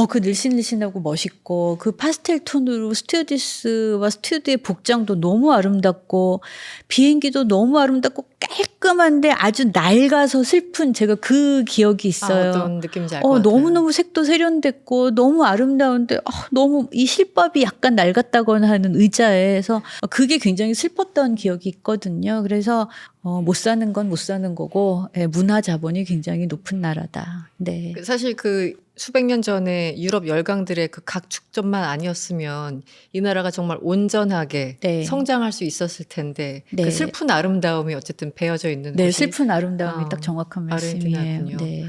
그 늘씬늘씬하고 멋있고 그 파스텔 톤으로 스튜어디스와 스튜어드의 복장도 너무 아름답고 비행기도 너무 아름답고 깔끔한데 아주 낡아서 슬픈 제가 그 기억이 있어요. 어떤 느낌인지 알 것 같아요. 너무너무 색도 세련됐고 너무 아름다운데 너무 이 실밥이 약간 낡았다거나 하는 의자에서 그게 굉장히 슬펐던 기억이 있거든요. 그래서 못 사는 건 못 사는 거고 문화 자본이 굉장히 높은 나라다. 네. 사실 그 수백 년 전에 유럽 열강들의 그 각축전만 아니었으면 이 나라가 정말 온전하게 네. 성장할 수 있었을 텐데 네. 그 슬픈 아름다움이 어쨌든 배어져 있는 네, 곳이 슬픈 아름다움이 딱 정확한 말씀이에요. 아르헨티나군요. 네.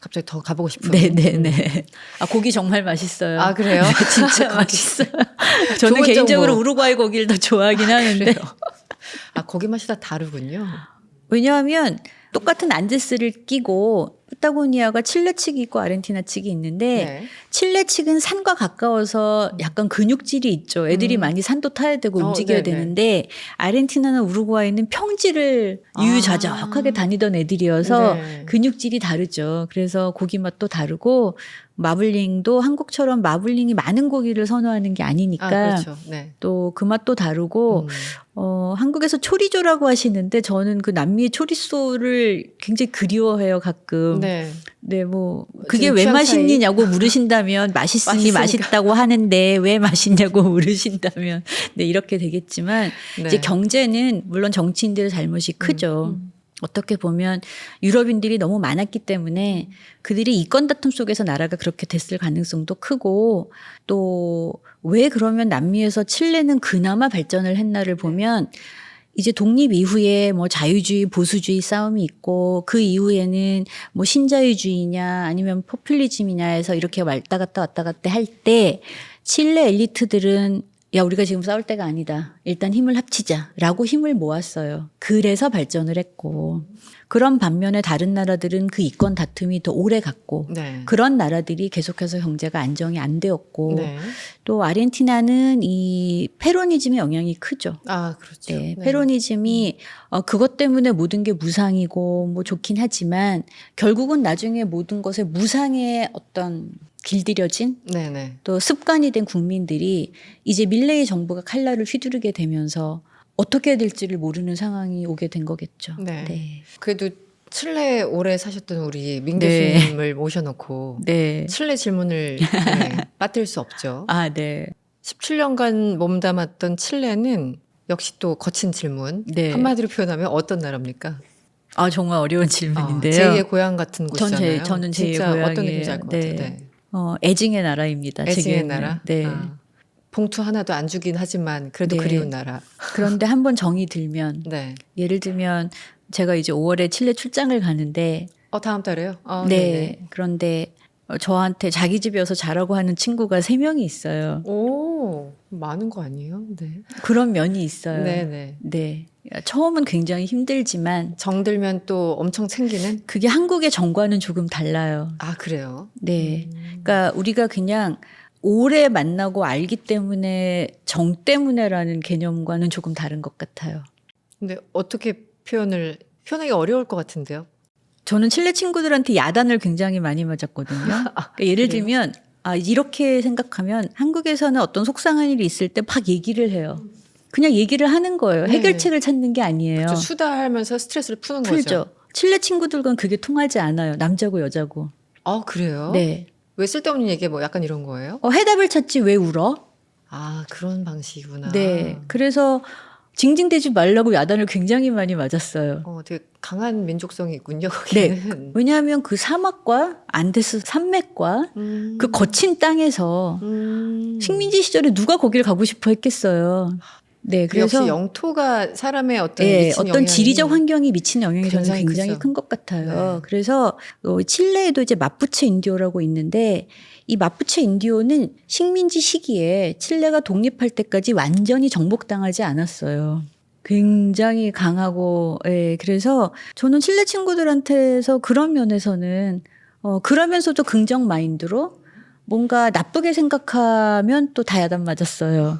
갑자기 더 가보고 싶어요. 네네네. 고기 정말 맛있어요. 아 그래요? 진짜 맛있어요. 저는 좋은 개인적으로 정보. 우루과이 고기를 더 좋아하긴 하는데. 그래요. 고기 맛이 다 다르군요. 왜냐하면 똑같은 안데스를 끼고 파타고니아가 칠레 측이 있고 아르헨티나 측이 있는데 네. 칠레 측은 산과 가까워서 약간 근육질이 있죠. 애들이 많이 산도 타야 되고 움직여야 네네. 되는데 아르헨티나나 우루과이는 평지를 유유자적하게 다니던 애들이어서 네. 근육질이 다르죠. 그래서 고기 맛도 다르고 마블링도 한국처럼 마블링이 많은 고기를 선호하는 게 아니니까 그렇죠. 네. 또 그 맛도 다르고 한국에서 초리조라고 하시는데 저는 그 남미의 초리소를 굉장히 그리워해요 가끔. 네. 네, 뭐 그게 지금 왜 취향 맛있느냐고 물으신다면 맛있으니 맛있으니까. 맛있다고 하는데 왜 맛있냐고 물으신다면 네 이렇게 되겠지만 네. 이제 경제는 물론 정치인들의 잘못이 크죠. 어떻게 보면 유럽인들이 너무 많았기 때문에 그들이 이권 다툼 속에서 나라가 그렇게 됐을 가능성도 크고 또 왜 그러면 남미에서 칠레는 그나마 발전을 했나를 보면 이제 독립 이후에 뭐 자유주의 보수주의 싸움이 있고 그 이후에는 뭐 신자유주의냐 아니면 포퓰리즘이냐 해서 이렇게 왔다 갔다 할 때 칠레 엘리트들은 야 우리가 지금 싸울 때가 아니다. 일단 힘을 합치자라고 힘을 모았어요. 그래서 발전을 했고 그런 반면에 다른 나라들은 그 이권 다툼이 더 오래 갔고 네. 그런 나라들이 계속해서 경제가 안정이 안 되었고 네. 또 아르헨티나는 이 페로니즘의 영향이 크죠. 그렇죠. 네, 페로니즘이 그것 때문에 모든 게 무상이고 뭐 좋긴 하지만 결국은 나중에 모든 것에 무상의 어떤 길들여진 네네. 또 습관이 된 국민들이 이제 밀레이 정부가 칼날을 휘두르게 되면서 어떻게 해야 될지를 모르는 상황이 오게 된 거겠죠. 네. 네. 그래도 칠레 오래 사셨던 우리 민 네. 교수님을 모셔놓고 네. 칠레 질문을 빠뜨릴 수 없죠. 네. 17년간 몸담았던 칠레는 역시 또 거친 질문. 네. 한마디로 표현하면 어떤 나라입니까? 정말 어려운 질문인데요. 제2의 고향 같은 전 곳이잖아요. 저는 제2의 진짜 어떤 고향이에요. 느낌인지 알 것 네. 같아요. 네. 애증의 나라입니다. 애증의 제게는. 나라? 네. 봉투 하나도 안 주긴 하지만 그래도 네. 그리운 나라. 그런데 한번 정이 들면 네. 예를 들면 제가 이제 5월에 칠레 출장을 가는데 다음 달에요? 네. 네네. 그런데 저한테 자기 집에 와서 자라고 하는 친구가 3명이 있어요. 오, 많은 거 아니에요? 네. 그런 면이 있어요. 네네. 네. 처음은 굉장히 힘들지만 정들면 또 엄청 챙기는? 그게 한국의 정과는 조금 달라요. 그래요? 네. 그러니까 우리가 그냥 오래 만나고 알기 때문에 정 때문에라는 개념과는 조금 다른 것 같아요. 근데 어떻게 표현하기 어려울 것 같은데요? 저는 칠레 친구들한테 야단을 굉장히 많이 맞았거든요. 그러니까 예를 그래요? 들면 이렇게 생각하면 한국에서는 어떤 속상한 일이 있을 때 막 얘기를 해요. 그냥 얘기를 하는 거예요. 네. 해결책을 찾는 게 아니에요. 그렇죠. 수다하면서 스트레스를 푸는 풀죠. 거죠. 칠레 친구들과는 그게 통하지 않아요. 남자고 여자고. 그래요? 네. 왜 쓸데없는 얘기에 뭐 약간 이런 거예요? 해답을 찾지 왜 울어? 그런 방식이구나. 네. 그래서 징징대지 말라고 야단을 굉장히 많이 맞았어요. 되게 강한 민족성이 있군요, 네. 거기는. 왜냐하면 그 사막과 안데스 산맥과 그 거친 땅에서 식민지 시절에 누가 거길 가고 싶어 했겠어요. 네, 역시 그래서 영토가 사람의 어떤 네, 미친 어떤 영향이 지리적 환경이 미치는 영향이 저는 굉장히 굉장히 크죠. 큰 것 같아요. 네. 그래서 칠레에도 이제 마푸체 인디오라고 있는데 이 마푸체 인디오는 식민지 시기에 칠레가 독립할 때까지 완전히 정복당하지 않았어요. 굉장히 강하고, 그래서 저는 칠레 친구들한테서 그런 면에서는 그러면서도 긍정 마인드로 뭔가 나쁘게 생각하면 또 다 야단 맞았어요.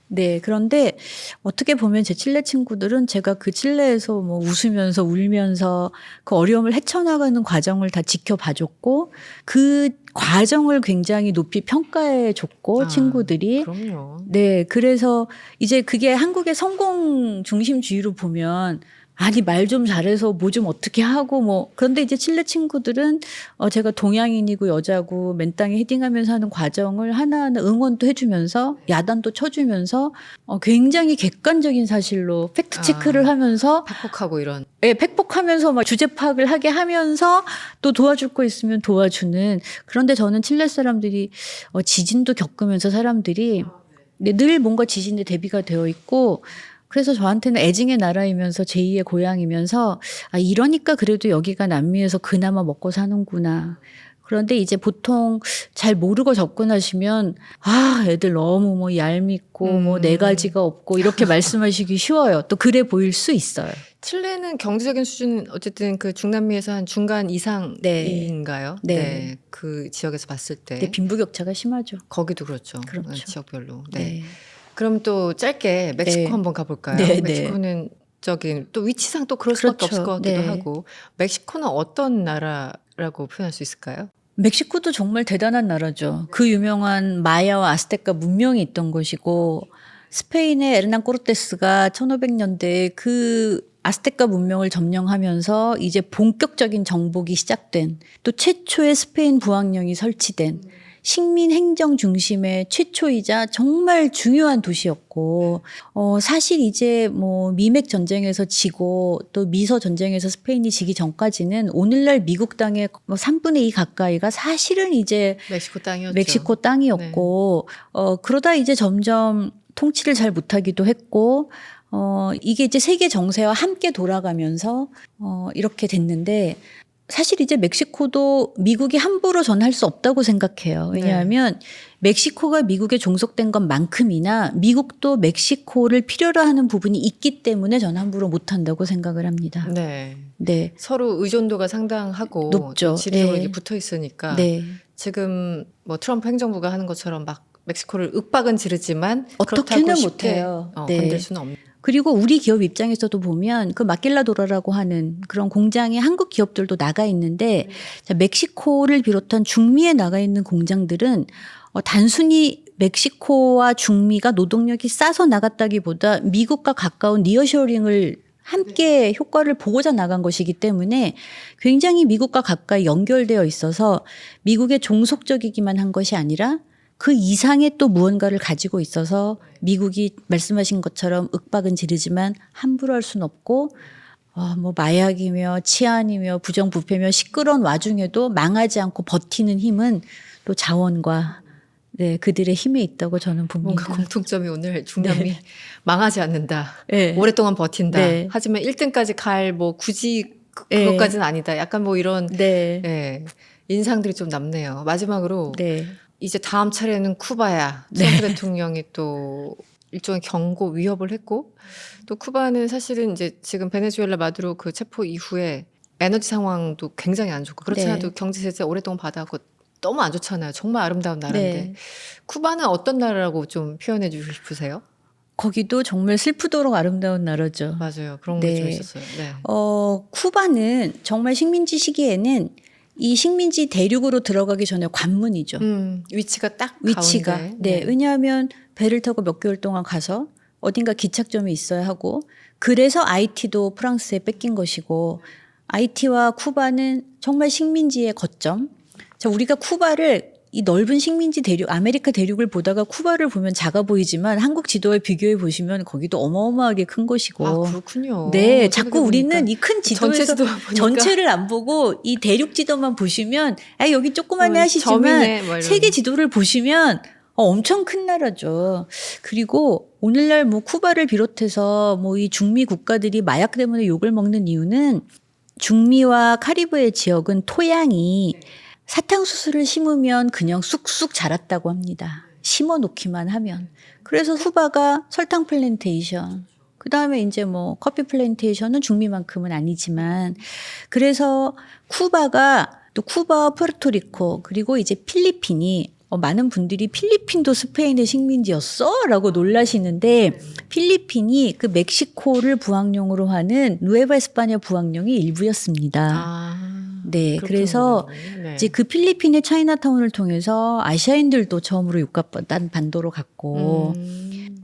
네, 그런데 어떻게 보면 제 칠레 친구들은 제가 그 칠레에서 뭐 웃으면서 울면서 그 어려움을 헤쳐나가는 과정을 다 지켜봐줬고 그 과정을 굉장히 높이 평가해줬고 친구들이. 그럼요. 네, 그래서 이제 그게 한국의 성공 중심주의로 보면 아니 말 좀 잘해서 뭐 좀 어떻게 하고 뭐 그런데 이제 칠레 친구들은 제가 동양인이고 여자고 맨 땅에 헤딩하면서 하는 과정을 하나하나 응원도 해주면서 야단도 쳐주면서 굉장히 객관적인 사실로 팩트 체크를 하면서 팩폭하고 이런. 팩폭하면서 막 주제 파악을 하게 하면서 또 도와줄 거 있으면 도와주는. 그런데 저는 칠레 사람들이 지진도 겪으면서 사람들이 늘 뭔가 지진에 대비가 되어 있고 그래서 저한테는 애증의 나라이면서 제2의 고향이면서 이러니까 그래도 여기가 남미에서 그나마 먹고 사는구나. 그런데 이제 보통 잘 모르고 접근하시면 애들 너무 뭐 얄밉고 뭐 네 가지가 없고 이렇게 말씀하시기 쉬워요. 또 그래 보일 수 있어요. 칠레는 경제적인 수준은 어쨌든 그 중남미에서 한 중간 이상인가요? 네. 그 지역에서 봤을 때. 네, 빈부격차가 심하죠. 거기도 그렇죠. 그렇죠. 지역별로. 네. 그럼 또 짧게 멕시코 네. 한번 가볼까요? 네, 멕시코는 또 위치상 또 그럴 수밖에 그렇죠. 없을 것 같기도 네. 하고. 멕시코는 어떤 나라라고 표현할 수 있을까요? 멕시코도 정말 대단한 나라죠. 그 유명한 마야와 아스테카 문명이 있던 곳이고 스페인의 에르난 코르테스가 1500년대에 그 아스테카 문명을 점령하면서 이제 본격적인 정복이 시작된 또 최초의 스페인 부항령이 설치된 식민 행정 중심의 최초이자 정말 중요한 도시였고 사실 이제 뭐 미맥 전쟁에서 지고 또 미서 전쟁에서 스페인이 지기 전까지는 오늘날 미국 땅의 뭐 3분의 2 가까이가 사실은 이제 멕시코 땅이었죠. 멕시코 땅이었고 그러다 이제 점점 통치를 잘 못하기도 했고 이게 이제 세계 정세와 함께 돌아가면서 이렇게 됐는데 사실 이제 멕시코도 미국이 함부로 전할 수 없다고 생각해요. 왜냐하면 멕시코가 미국에 종속된 것만큼이나 미국도 멕시코를 필요로 하는 부분이 있기 때문에 저는 함부로 못한다고 생각을 합니다. 네. 네. 서로 의존도가 상당하고 높죠. 지리적으로 네. 이렇게 붙어 있으니까 네. 지금 뭐 트럼프 행정부가 하는 것처럼 막 멕시코를 윽박은 지르지만 어떻게는 그렇다고 쉽게 못해요. 네. 건들 수는 없는. 그리고 우리 기업 입장에서도 보면 그 마길라도라라고 하는 그런 공장에 한국 기업들도 나가 있는데 자, 멕시코를 비롯한 중미에 나가 있는 공장들은 단순히 멕시코와 중미가 노동력이 싸서 나갔다기보다 미국과 가까운 니어쇼링을 함께 효과를 보고자 나간 것이기 때문에 굉장히 미국과 가까이 연결되어 있어서 미국의 종속적이기만 한 것이 아니라 그 이상의 또 무언가를 가지고 있어서 미국이 말씀하신 것처럼 윽박은 지르지만 함부로 할 수는 없고 뭐 마약이며 치안이며 부정부패며 시끄러운 와중에도 망하지 않고 버티는 힘은 또 자원과 그들의 힘에 있다고 저는 봅니다. 뭔가 공통점이 오늘 중남미 망하지 않는다. 네. 오랫동안 버틴다. 네. 하지만 1등까지 갈 뭐 굳이 그것까지는 아니다. 약간 뭐 이런 인상들이 좀 남네요. 마지막으로 이제 다음 차례는 쿠바야. 트럼프 대통령이 또 일종의 경고 위협을 했고 또 쿠바는 사실은 이제 지금 베네수엘라 마두로 그 체포 이후에 에너지 상황도 굉장히 안 좋고 그렇지 않아도 경제 제재 오랫동안 받아왔고 너무 안 좋잖아요. 정말 아름다운 나라인데 쿠바는 어떤 나라라고 좀 표현해 주고 싶으세요? 거기도 정말 슬프도록 아름다운 나라죠. 맞아요. 그런 게 좀 있었어요. 네. 쿠바는 정말 식민지 시기에는 이 식민지 대륙으로 들어가기 전에 관문이죠. 위치가 딱 위치가. 가운데. 네. 왜냐하면 배를 타고 몇 개월 동안 가서 어딘가 기착점이 있어야 하고 그래서 아이티도 프랑스에 뺏긴 것이고 아이티와 쿠바는 정말 식민지의 거점. 자, 우리가 쿠바를 이 넓은 식민지 대륙, 아메리카 대륙을 보다가 쿠바를 보면 작아 보이지만 한국 지도에 비교해 보시면 거기도 어마어마하게 큰 것이고. 아, 그렇군요. 네, 자꾸 생각해보니까. 우리는 이 큰 전체 지도에서 지도 보니까. 전체를 안 보고 이 대륙 지도만 보시면 아, 여기 조그만해 하시지만 점이네, 뭐 이런. 세계 지도를 보시면 엄청 큰 나라죠. 그리고 오늘날 뭐 쿠바를 비롯해서 뭐 이 중미 국가들이 마약 때문에 욕을 먹는 이유는 중미와 카리브해 지역은 토양이 사탕수수를 심으면 그냥 쑥쑥 자랐다고 합니다. 심어 놓기만 하면. 그래서 쿠바가 설탕 플랜테이션, 그 다음에 이제 뭐 커피 플랜테이션은 중미만큼은 아니지만 그래서 쿠바가 또 쿠바와 푸에르토리코 그리고 이제 필리핀이 많은 분들이 필리핀도 스페인의 식민지였어? 라고 놀라시는데 필리핀이 그 멕시코를 부항용으로 하는 누에바 에스파냐 부항용의 일부였습니다. 아, 네, 그렇군요. 그래서 네. 이제 그 필리핀의 차이나타운을 통해서 아시아인들도 처음으로 육갑단 반도로 갔고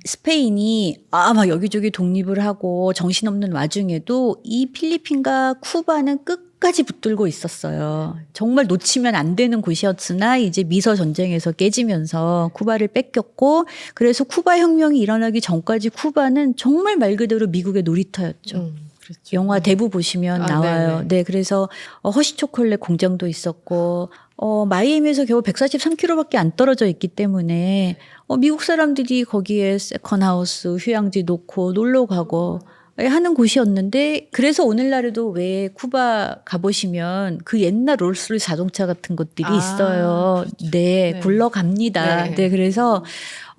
스페인이 막 여기저기 독립을 하고 정신없는 와중에도 이 필리핀과 쿠바는 끝까지 붙들고 있었어요. 정말 놓치면 안 되는 곳이었으나 이제 미서 전쟁에서 깨지면서 쿠바를 뺏겼고 그래서 쿠바 혁명이 일어나기 전까지 쿠바는 정말 말 그대로 미국의 놀이터였죠. 그렇죠. 영화 대부 보시면 나와요. 네네. 네, 그래서 허쉬 초콜릿 공장도 있었고 마이애미에서 겨우 143km밖에 안 떨어져 있기 때문에 미국 사람들이 거기에 세컨하우스, 휴양지 놓고 놀러 가고 하는 곳이었는데 그래서 오늘날에도 왜 쿠바 가보시면 그 옛날 롤스로이스 자동차 같은 것들이 있어요. 그렇죠. 네, 네. 굴러갑니다. 네. 네, 그래서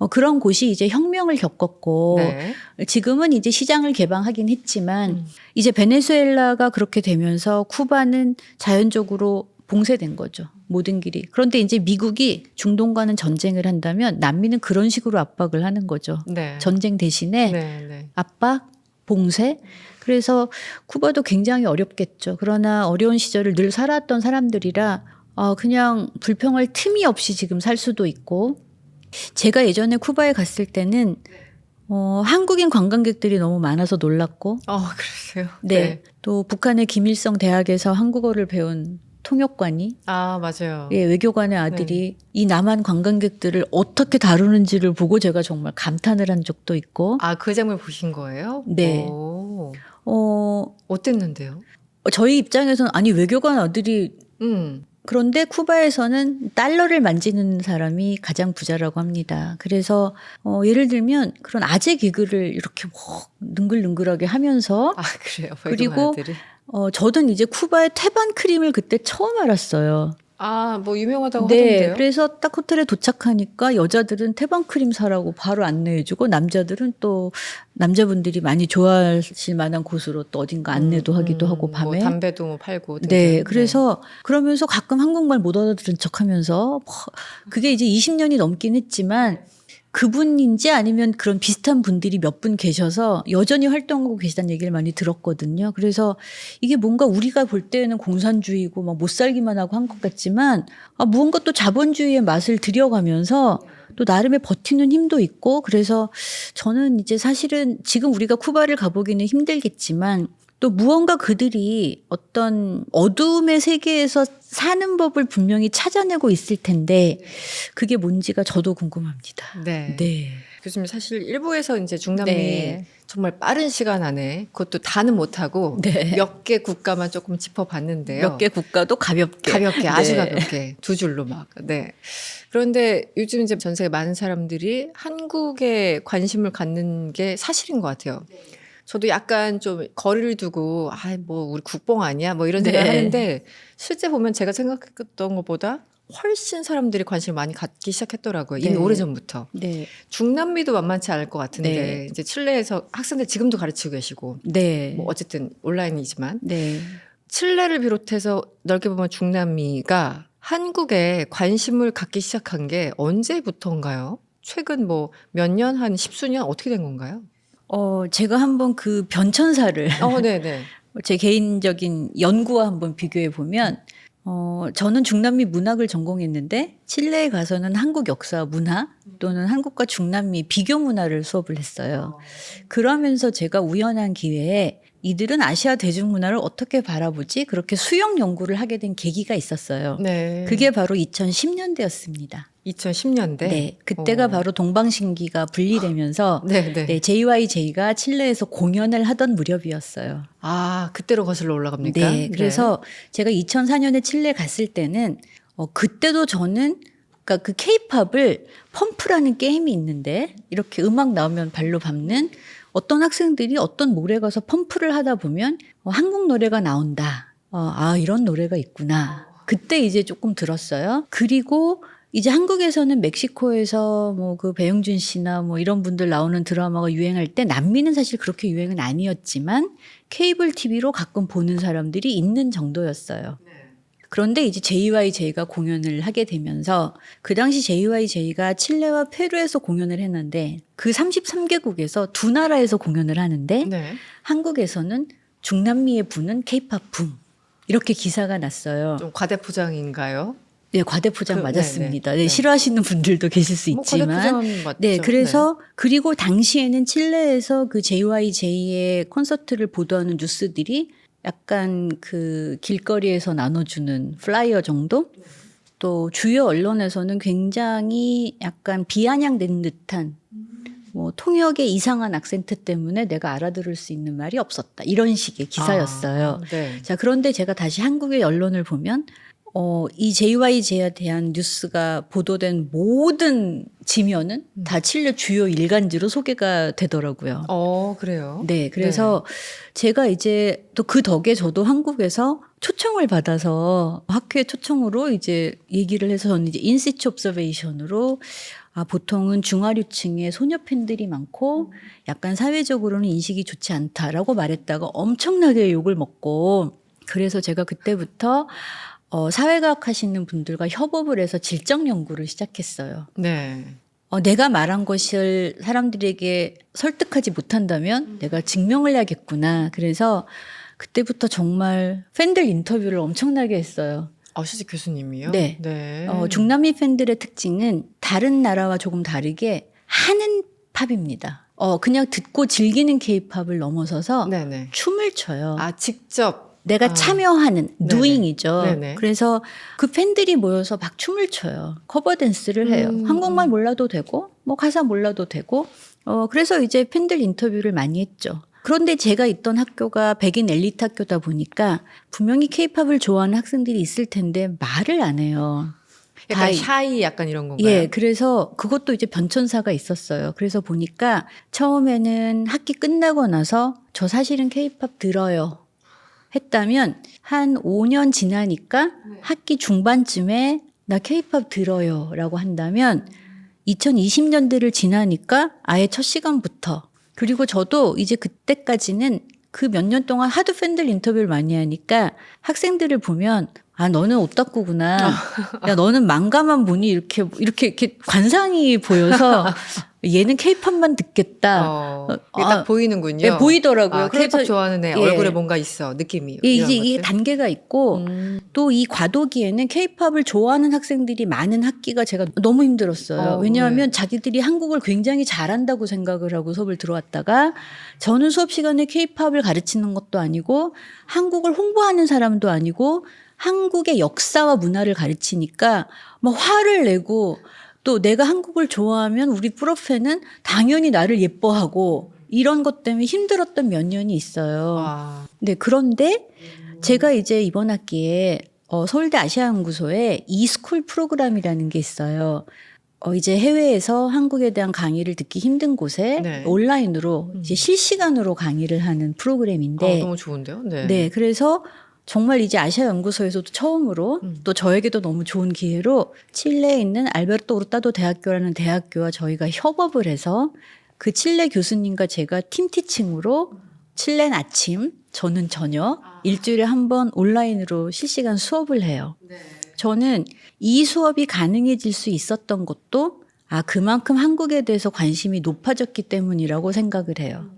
그런 곳이 이제 혁명을 겪었고 네. 지금은 이제 시장을 개방하긴 했지만 이제 베네수엘라가 그렇게 되면서 쿠바는 자연적으로 봉쇄된 거죠. 모든 길이. 그런데 이제 미국이 중동과는 전쟁을 한다면 남미는 그런 식으로 압박을 하는 거죠. 네. 전쟁 대신에 네. 압박, 봉쇄. 그래서 쿠바도 굉장히 어렵겠죠. 그러나 어려운 시절을 늘 살아왔던 사람들이라 그냥 불평할 틈이 없이 지금 살 수도 있고 제가 예전에 쿠바에 갔을 때는 한국인 관광객들이 너무 많아서 놀랐고 그러세요? 네. 또 북한의 김일성 대학에서 한국어를 배운 통역관이 아, 맞아요. 예, 외교관의 아들이 이 남한 관광객들을 어떻게 다루는지를 보고 제가 정말 감탄을 한 적도 있고 아, 그 장면 보신 거예요? 네. 오. 어땠는데요? 어땠는데요? 저희 입장에서는 아니 외교관 아들이 그런데 쿠바에서는 달러를 만지는 사람이 가장 부자라고 합니다. 그래서 예를 들면 그런 아재 개그를 이렇게 능글능글하게 하면서 아, 그래요? 그리고 외교관들이? 저는 이제 쿠바의 태반 크림을 그때 처음 알았어요. 아, 뭐 유명하다고 네, 하던데요? 그래서 딱 호텔에 도착하니까 여자들은 태반 크림 사라고 바로 안내해주고 남자들은 또 남자분들이 많이 좋아하실 만한 곳으로 또 어딘가 안내도 하기도 하고 밤에. 뭐 담배도 뭐 팔고. 등등. 네, 그래서 그러면서 가끔 한국말 못 알아들은 척하면서 그게 이제 20년이 넘긴 했지만 그분인지 아니면 그런 비슷한 분들이 몇 분 계셔서 여전히 활동하고 계시다는 얘기를 많이 들었거든요. 그래서 이게 뭔가 우리가 볼 때는 공산주의고 막 못 살기만 하고 한 것 같지만 무언가 또 자본주의의 맛을 들여가면서 또 나름의 버티는 힘도 있고 그래서 저는 이제 사실은 지금 우리가 쿠바를 가보기는 힘들겠지만 또 무언가 그들이 어떤 어두움의 세계에서 사는 법을 분명히 찾아내고 있을 텐데 그게 뭔지가 저도 궁금합니다. 네. 네. 교수님 사실 일부에서 이제 중남미 네. 정말 빠른 시간 안에 그것도 다는 못하고 네. 몇 개 국가만 조금 짚어봤는데요. 몇 개 국가도 가볍게. 가볍게 아주 네. 가볍게 두 줄로 막. 네. 그런데 요즘 이제 전 세계 많은 사람들이 한국에 관심을 갖는 게 사실인 것 같아요. 저도 약간 좀 거리를 두고 뭐 우리 국뽕 아니야 뭐 이런 네. 생각 하는데 실제 보면 제가 생각했던 것보다 훨씬 사람들이 관심을 많이 갖기 시작했더라고요. 이미 네. 오래전부터. 네. 중남미도 만만치 않을 것 같은데 네. 이제 칠레에서 학생들 지금도 가르치고 계시고 네. 뭐 어쨌든 온라인이지만 네. 칠레를 비롯해서 넓게 보면 중남미가 한국에 관심을 갖기 시작한 게 언제부터인가요? 최근 뭐 몇 년, 한 십수년 어떻게 된 건가요? 제가 한번 그 변천사를 네네. 제 개인적인 연구와 한번 비교해 보면 저는 중남미 문학을 전공했는데 칠레에 가서는 한국 역사 문화 또는 한국과 중남미 비교 문화를 수업을 했어요. 그러면서 제가 우연한 기회에 이들은 아시아 대중문화를 어떻게 바라보지? 그렇게 수영 연구를 하게 된 계기가 있었어요. 네. 그게 바로 2010년대였습니다. 2010년대. 네, 그때가 바로 동방신기가 분리되면서 네, 네. 네, JYJ가 칠레에서 공연을 하던 무렵이었어요. 아, 그때로 거슬러 올라갑니까? 네, 그래서 제가 2004년에 칠레 갔을 때는 그때도 저는 그러니까 그 케이팝을 펌프라는 게임이 있는데 이렇게 음악 나오면 발로 밟는 어떤 학생들이 어떤 몰에 가서 펌프를 하다 보면 한국 노래가 나온다. 아, 이런 노래가 있구나. 그때 이제 조금 들었어요. 그리고 이제 한국에서는 멕시코에서 뭐 그 배용준 씨나 뭐 이런 분들 나오는 드라마가 유행할 때 남미는 사실 그렇게 유행은 아니었지만 케이블 TV로 가끔 보는 사람들이 있는 정도였어요. 그런데 이제 JYJ가 공연을 하게 되면서 그 당시 JYJ가 칠레와 페루에서 공연을 했는데 그 33개국에서 두 나라에서 공연을 하는데 네. 한국에서는 중남미에 부는 케이팝 붐 이렇게 기사가 났어요. 좀 과대포장인가요? 네, 과대포장 맞았습니다. 네네. 네, 싫어하시는 분들도 계실 수 있지만. 과대포장 맞죠. 네, 그래서 그리고 당시에는 칠레에서 그 JYJ의 콘서트를 보도하는 뉴스들이 약간 그 길거리에서 나눠주는 플라이어 정도? 또 주요 언론에서는 굉장히 약간 비아냥된 듯한 뭐 통역의 이상한 악센트 때문에 내가 알아들을 수 있는 말이 없었다. 이런 식의 기사였어요. 네. 자, 그런데 제가 다시 한국의 언론을 보면 이 JYJ에 대한 뉴스가 보도된 모든 지면은 다 칠레 주요 일간지로 소개가 되더라고요. 그래요? 네, 그래서 제가 이제 또 그 덕에 저도 한국에서 초청을 받아서 학회 초청으로 이제 얘기를 해서 저는 이제 인시추 옵저베이션으로 보통은 중하류층의 소녀 팬들이 많고 약간 사회적으로는 인식이 좋지 않다라고 말했다가 엄청나게 욕을 먹고 그래서 제가 그때부터 사회과학 하시는 분들과 협업을 해서 질적 연구를 시작했어요. 네. 내가 말한 것을 사람들에게 설득하지 못한다면 내가 증명을 해야겠구나. 그래서 그때부터 정말 팬들 인터뷰를 엄청나게 했어요. 시지 교수님이요? 네. 네. 중남미 팬들의 특징은 다른 나라와 조금 다르게 하는 팝입니다. 그냥 듣고 즐기는 케이팝을 넘어서서 네네. 춤을 춰요. 직접. 내가 참여하는 네네. doing이죠. 네네. 그래서 그 팬들이 모여서 막 춤을 춰요. 커버 댄스를 해요. 한국말 몰라도 되고 뭐 가사 몰라도 되고 그래서 이제 팬들 인터뷰를 많이 했죠. 그런데 제가 있던 학교가 백인 엘리트 학교다 보니까 분명히 케이팝을 좋아하는 학생들이 있을 텐데 말을 안 해요. 약간 샤이 약간 이런 건가요? 예, 그래서 그것도 이제 변천사가 있었어요. 그래서 보니까 처음에는 학기 끝나고 나서 저 사실은 케이팝 들어요. 했다면 한 5년 지나니까 학기 중반쯤에 나 케이팝 들어요 라고 한다면 2020년대를 지나니까 아예 첫 시간부터 그리고 저도 이제 그때까지는 그 몇 년 동안 하도 팬들 인터뷰를 많이 하니까 학생들을 보면 너는 오타쿠구나. 야, 너는 망가만 보니 이렇게 관상이 보여서 얘는 케이팝만 듣겠다. 이게 딱 보이는군요. 네, 보이더라고요. 케이팝 좋아하는 애 예. 얼굴에 뭔가 있어, 느낌이. 이게 단계가 있고 또 이 과도기에는 케이팝을 좋아하는 학생들이 많은 학기가 제가 너무 힘들었어요. 왜냐하면 자기들이 한국을 굉장히 잘한다고 생각을 하고 수업을 들어왔다가 저는 수업 시간에 케이팝을 가르치는 것도 아니고 한국을 홍보하는 사람도 아니고 한국의 역사와 문화를 가르치니까 막 화를 내고 또 내가 한국을 좋아하면 우리 프로페는 당연히 나를 예뻐하고 이런 것 때문에 힘들었던 몇 년이 있어요. 네, 그런데 제가 이제 이번 학기에 서울대 아시아연구소에 이스쿨 프로그램이라는 게 있어요. 이제 해외에서 한국에 대한 강의를 듣기 힘든 곳에 온라인으로 이제 실시간으로 강의를 하는 프로그램인데 너무 좋은데요? 네, 그래서 정말 이제 아시아연구소에서도 처음으로 또 저에게도 너무 좋은 기회로 칠레에 있는 알베르토 우르타도 대학교라는 대학교와 저희가 협업을 해서 그 칠레 교수님과 제가 팀 티칭으로 칠레는 아침, 저는 저녁 일주일에 한 번 온라인으로 실시간 수업을 해요. 저는 이 수업이 가능해질 수 있었던 것도 그만큼 한국에 대해서 관심이 높아졌기 때문이라고 생각을 해요.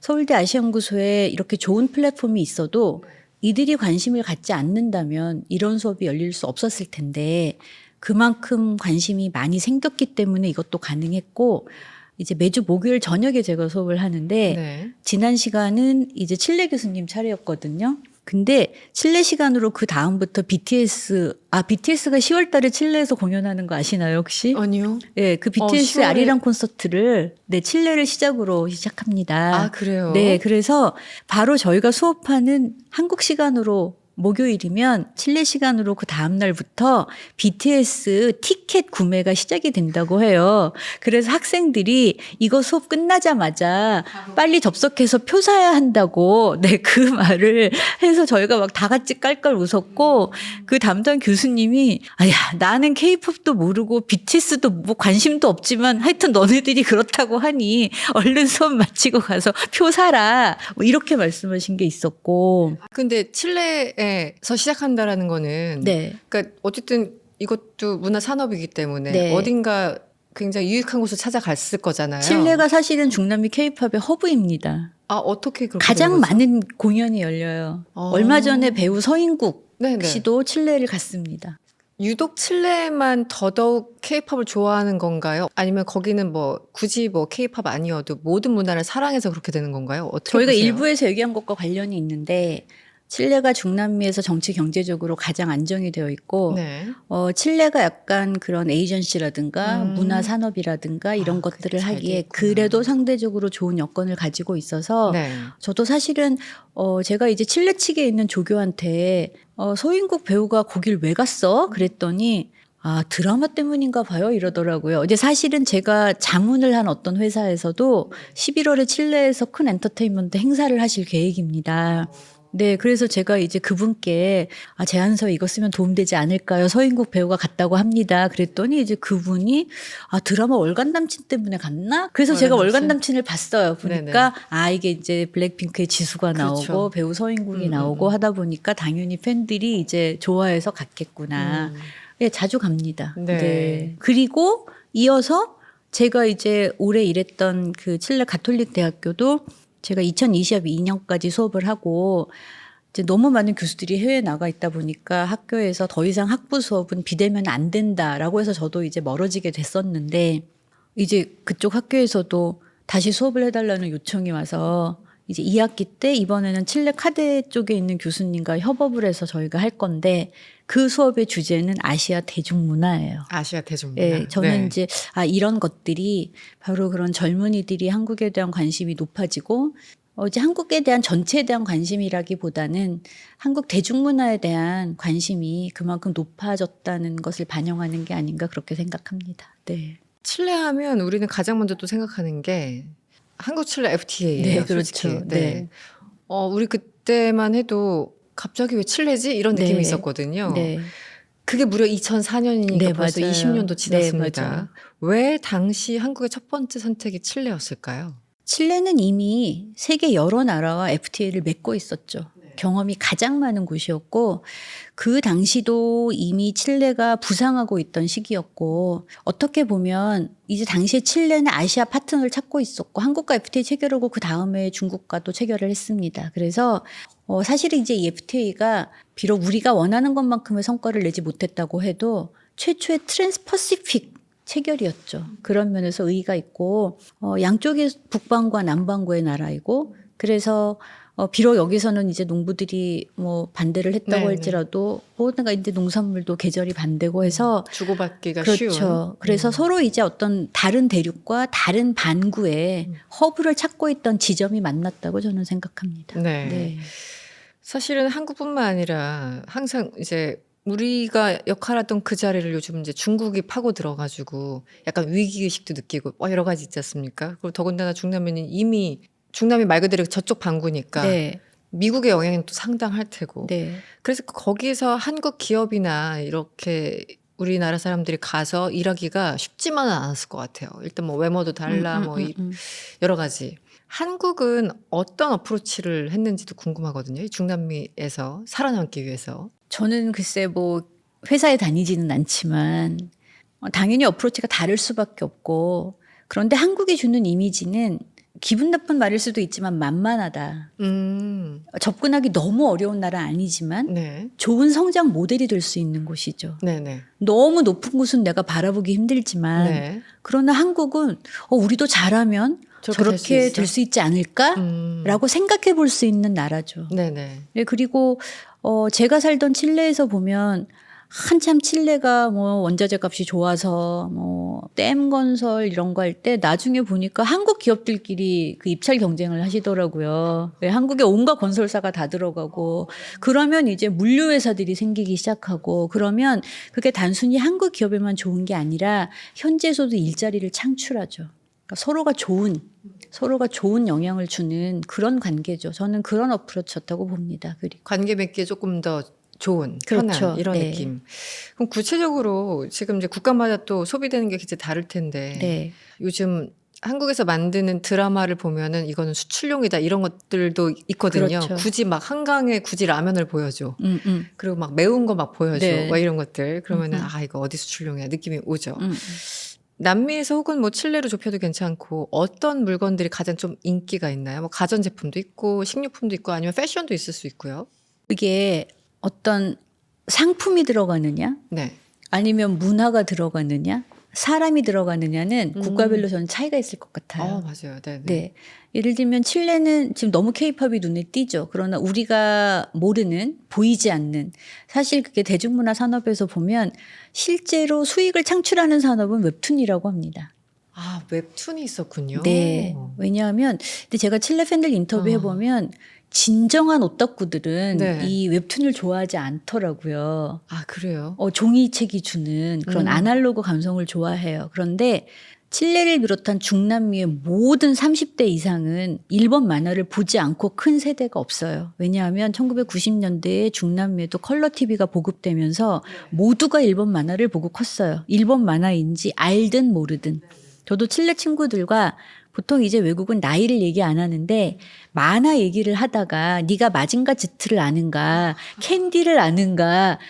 서울대 아시아연구소에 이렇게 좋은 플랫폼이 있어도 이들이 관심을 갖지 않는다면 이런 수업이 열릴 수 없었을 텐데 그만큼 관심이 많이 생겼기 때문에 이것도 가능했고 이제 매주 목요일 저녁에 제가 수업을 하는데 네. 지난 시간은 이제 칠레 교수님 차례였거든요. 근데 칠레 시간으로 그 다음부터 BTS가 10월 달에 칠레에서 공연하는 거 아시나요, 혹시? 아니요. 네, 그 BTS의 10월에 아리랑 콘서트를 칠레를 시작으로 시작합니다. 아, 그래요? 네, 그래서 바로 저희가 수업하는 한국 시간으로 목요일이면 칠레 시간으로 그 다음 날부터 BTS 티켓 구매가 시작이 된다고 해요. 그래서 학생들이 이거 수업 끝나자마자 빨리 접속해서 표 사야 한다고 그 말을 해서 저희가 막 다 같이 깔깔 웃었고 그 담당 교수님이 아야 나는 K-팝도 모르고 BTS도 뭐 관심도 없지만 하여튼 너네들이 그렇다고 하니 얼른 수업 마치고 가서 표 사라 뭐 이렇게 말씀하신 게 있었고 근데 칠레에서 시작한다라는 거는 네. 그러니까 어쨌든 이것도 문화 산업이기 때문에 네. 어딘가 굉장히 유익한 곳을 찾아갔을 거잖아요. 칠레가 사실은 중남미 K-팝의 허브입니다. 아, 어떻게 그렇게 가장 된 거죠? 많은 공연이 열려요. 얼마 전에 배우 서인국 네네. 씨도 칠레를 갔습니다. 유독 칠레만 더더욱 케이팝을 좋아하는 건가요? 아니면 거기는 뭐 굳이 뭐 케이팝 아니어도 모든 문화를 사랑해서 그렇게 되는 건가요? 어떻게 저희가 보세요? 일부에서 얘기한 것과 관련이 있는데 칠레가 중남미에서 정치 경제적으로 가장 안정이 되어 있고 네. 칠레가 약간 그런 에이전시라든가 음. 문화 산업이라든가 이런 그게 것들을 잘돼 하기에 있구나. 그래도 상대적으로 좋은 여건을 가지고 있어서 네. 저도 사실은 제가 이제 칠레 측에 있는 조교한테 소인국 배우가 거길 왜 갔어? 그랬더니 드라마 때문인가 봐요 이러더라고요. 이제 사실은 제가 자문을 한 어떤 회사에서도 11월에 칠레에서 큰 엔터테인먼트 행사를 하실 계획입니다. 네, 그래서 제가 이제 그분께 제안서 이거 쓰면 도움되지 않을까요? 서인국 배우가 갔다고 합니다. 그랬더니 이제 그분이 드라마 월간남친 때문에 갔나? 그래서 제가 월간남친? 월간남친을 봤어요. 보니까 이게 이제 블랙핑크의 지수가 그렇죠. 나오고 배우 서인국이 나오고 하다 보니까 당연히 팬들이 이제 좋아해서 갔겠구나. 예, 자주 갑니다. 네. 네. 그리고 이어서 제가 이제 오래 일했던 그 칠레 가톨릭 대학교도 제가 2022년까지 수업을 하고 이제 너무 많은 교수들이 해외에 나가 있다 보니까 학교에서 더 이상 학부 수업은 비대면 안 된다라고 해서 저도 이제 멀어지게 됐었는데 이제 그쪽 학교에서도 다시 수업을 해달라는 요청이 와서 이제 2학기 때 이번에는 칠레 카데 쪽에 있는 교수님과 협업을 해서 저희가 할 건데 그 수업의 주제는 아시아 대중문화예요. 아시아 대중문화. 예, 저는 네. 이제 이런 것들이 바로 그런 젊은이들이 한국에 대한 관심이 높아지고 이제 한국에 대한 전체에 대한 관심이라기보다는 한국 대중문화에 대한 관심이 그만큼 높아졌다는 것을 반영하는 게 아닌가 그렇게 생각합니다. 네. 칠레 하면 우리는 가장 먼저 또 생각하는 게 한국 칠레 FTA예요. 네, 솔직히. 그렇죠. 네. 네. 우리 그때만 해도 갑자기 왜 칠레지? 이런 느낌이 네. 있었거든요. 네. 그게 무려 2004년이니까 네, 벌써 맞아요. 20년도 지났습니다. 네, 맞아요. 왜 당시 한국의 첫 번째 선택이 칠레였을까요? 칠레는 이미 세계 여러 나라와 FTA를 맺고 있었죠. 경험이 가장 많은 곳이었고 그 당시도 이미 칠레가 부상하고 있던 시기였고 어떻게 보면 이제 당시에 칠레는 아시아 파트너를 찾고 있었고 한국과 FTA 체결하고 그 다음에 중국과도 체결을 했습니다. 그래서 사실은 이제 이 FTA가 비록 우리가 원하는 것만큼의 성과를 내지 못했다고 해도 최초의 트랜스퍼시픽 체결이었죠. 그런 면에서 의의가 있고 양쪽이 북반구와 남반구의 나라이고 그래서 비록 여기서는 이제 농부들이 뭐 반대를 했다고 네네. 할지라도 뭐든가 이제 농산물도 계절이 반대고 해서 주고받기가 그렇죠. 쉬운. 그래서 서로 이제 어떤 다른 대륙과 다른 반구에 허브를 찾고 있던 지점이 만났다고 저는 생각합니다. 네. 네. 사실은 한국뿐만 아니라 항상 이제 우리가 역할했던 그 자리를 요즘 이제 중국이 파고 들어가지고 약간 위기의식도 느끼고 여러 가지 있지 않습니까? 그리고 더군다나 중남미는 이미 중남미 말 그대로 저쪽 반구니까 네. 미국의 영향이 또 상당할 테고. 네. 그래서 거기서 한국 기업이나 이렇게 우리나라 사람들이 가서 일하기가 쉽지만은 않았을 것 같아요. 일단 뭐 외모도 달라 뭐 여러 가지. 한국은 어떤 어프로치를 했는지도 궁금하거든요. 이 중남미에서 살아남기 위해서. 저는 글쎄 뭐 회사에 다니지는 않지만 당연히 어프로치가 다를 수밖에 없고 그런데 한국이 주는 이미지는 기분 나쁜 말일 수도 있지만 만만하다. 접근하기 너무 어려운 나라 아니지만 네. 좋은 성장 모델이 될 수 있는 곳이죠. 네네. 너무 높은 곳은 내가 바라보기 힘들지만 네. 그러나 한국은 우리도 잘하면 저렇게 될 수 있지 않을까라고 생각해 볼 수 있는 나라죠. 네네. 네, 그리고 제가 살던 칠레에서 보면 한참 칠레가 뭐 원자재 값이 좋아서 뭐 댐 건설 이런 거 할 때 나중에 보니까 한국 기업들끼리 그 입찰 경쟁을 하시더라고요. 네, 한국에 온갖 건설사가 다 들어가고 그러면 이제 물류 회사들이 생기기 시작하고 그러면 그게 단순히 한국 기업에만 좋은 게 아니라 현지에서도 일자리를 창출하죠. 그러니까 서로가 좋은 영향을 주는 그런 관계죠. 저는 그런 어프로치였다고 봅니다. 그리고 관계 맺기에 조금 더 좋은, 그렇죠. 편한 이런 네. 느낌. 그럼 구체적으로 지금 이제 국가마다 또 소비되는 게 굉장히 다를 텐데 네. 요즘 한국에서 만드는 드라마를 보면은 이거는 수출용이다 이런 것들도 있거든요. 그렇죠. 굳이 막 한강에 굳이 라면을 보여줘. 그리고 막 매운 거 막 보여줘. 네. 막 이런 것들. 그러면은 아 이거 어디 수출용이야 느낌이 오죠. 음. 남미에서 혹은 뭐 칠레로 좁혀도 괜찮고 어떤 물건들이 가장 좀 인기가 있나요? 뭐 가전제품도 있고 식료품도 있고 아니면 패션도 있을 수 있고요. 이게 어떤 상품이 들어가느냐 네. 아니면 문화가 들어가느냐 사람이 들어가느냐는 국가별로 저는 차이가 있을 것 같아요. 맞아요. 네. 네. 예를 들면 칠레는 지금 너무 케이팝이 눈에 띄죠. 그러나 우리가 모르는 보이지 않는 사실 그게 대중문화 산업에서 보면 실제로 수익을 창출하는 산업은 웹툰이라고 합니다. 아, 웹툰이 있었군요. 네. 왜냐하면 근데 제가 칠레 팬들 인터뷰해 보면 진정한 오타쿠들은 네. 이 웹툰을 좋아하지 않더라고요. 아, 그래요? 종이책이 주는 그런 아날로그 감성을 좋아해요. 그런데 칠레를 비롯한 중남미의 모든 30대 이상은 일본 만화를 보지 않고 큰 세대가 없어요. 왜냐하면 1990년대에 중남미에도 컬러 TV가 보급되면서 모두가 일본 만화를 보고 컸어요. 일본 만화인지 알든 모르든. 저도 칠레 친구들과 보통 이제 외국은 나이를 얘기 안 하는데 만화 얘기를 하다가 네가 마징가 지트를 아는가 캔디를 아는가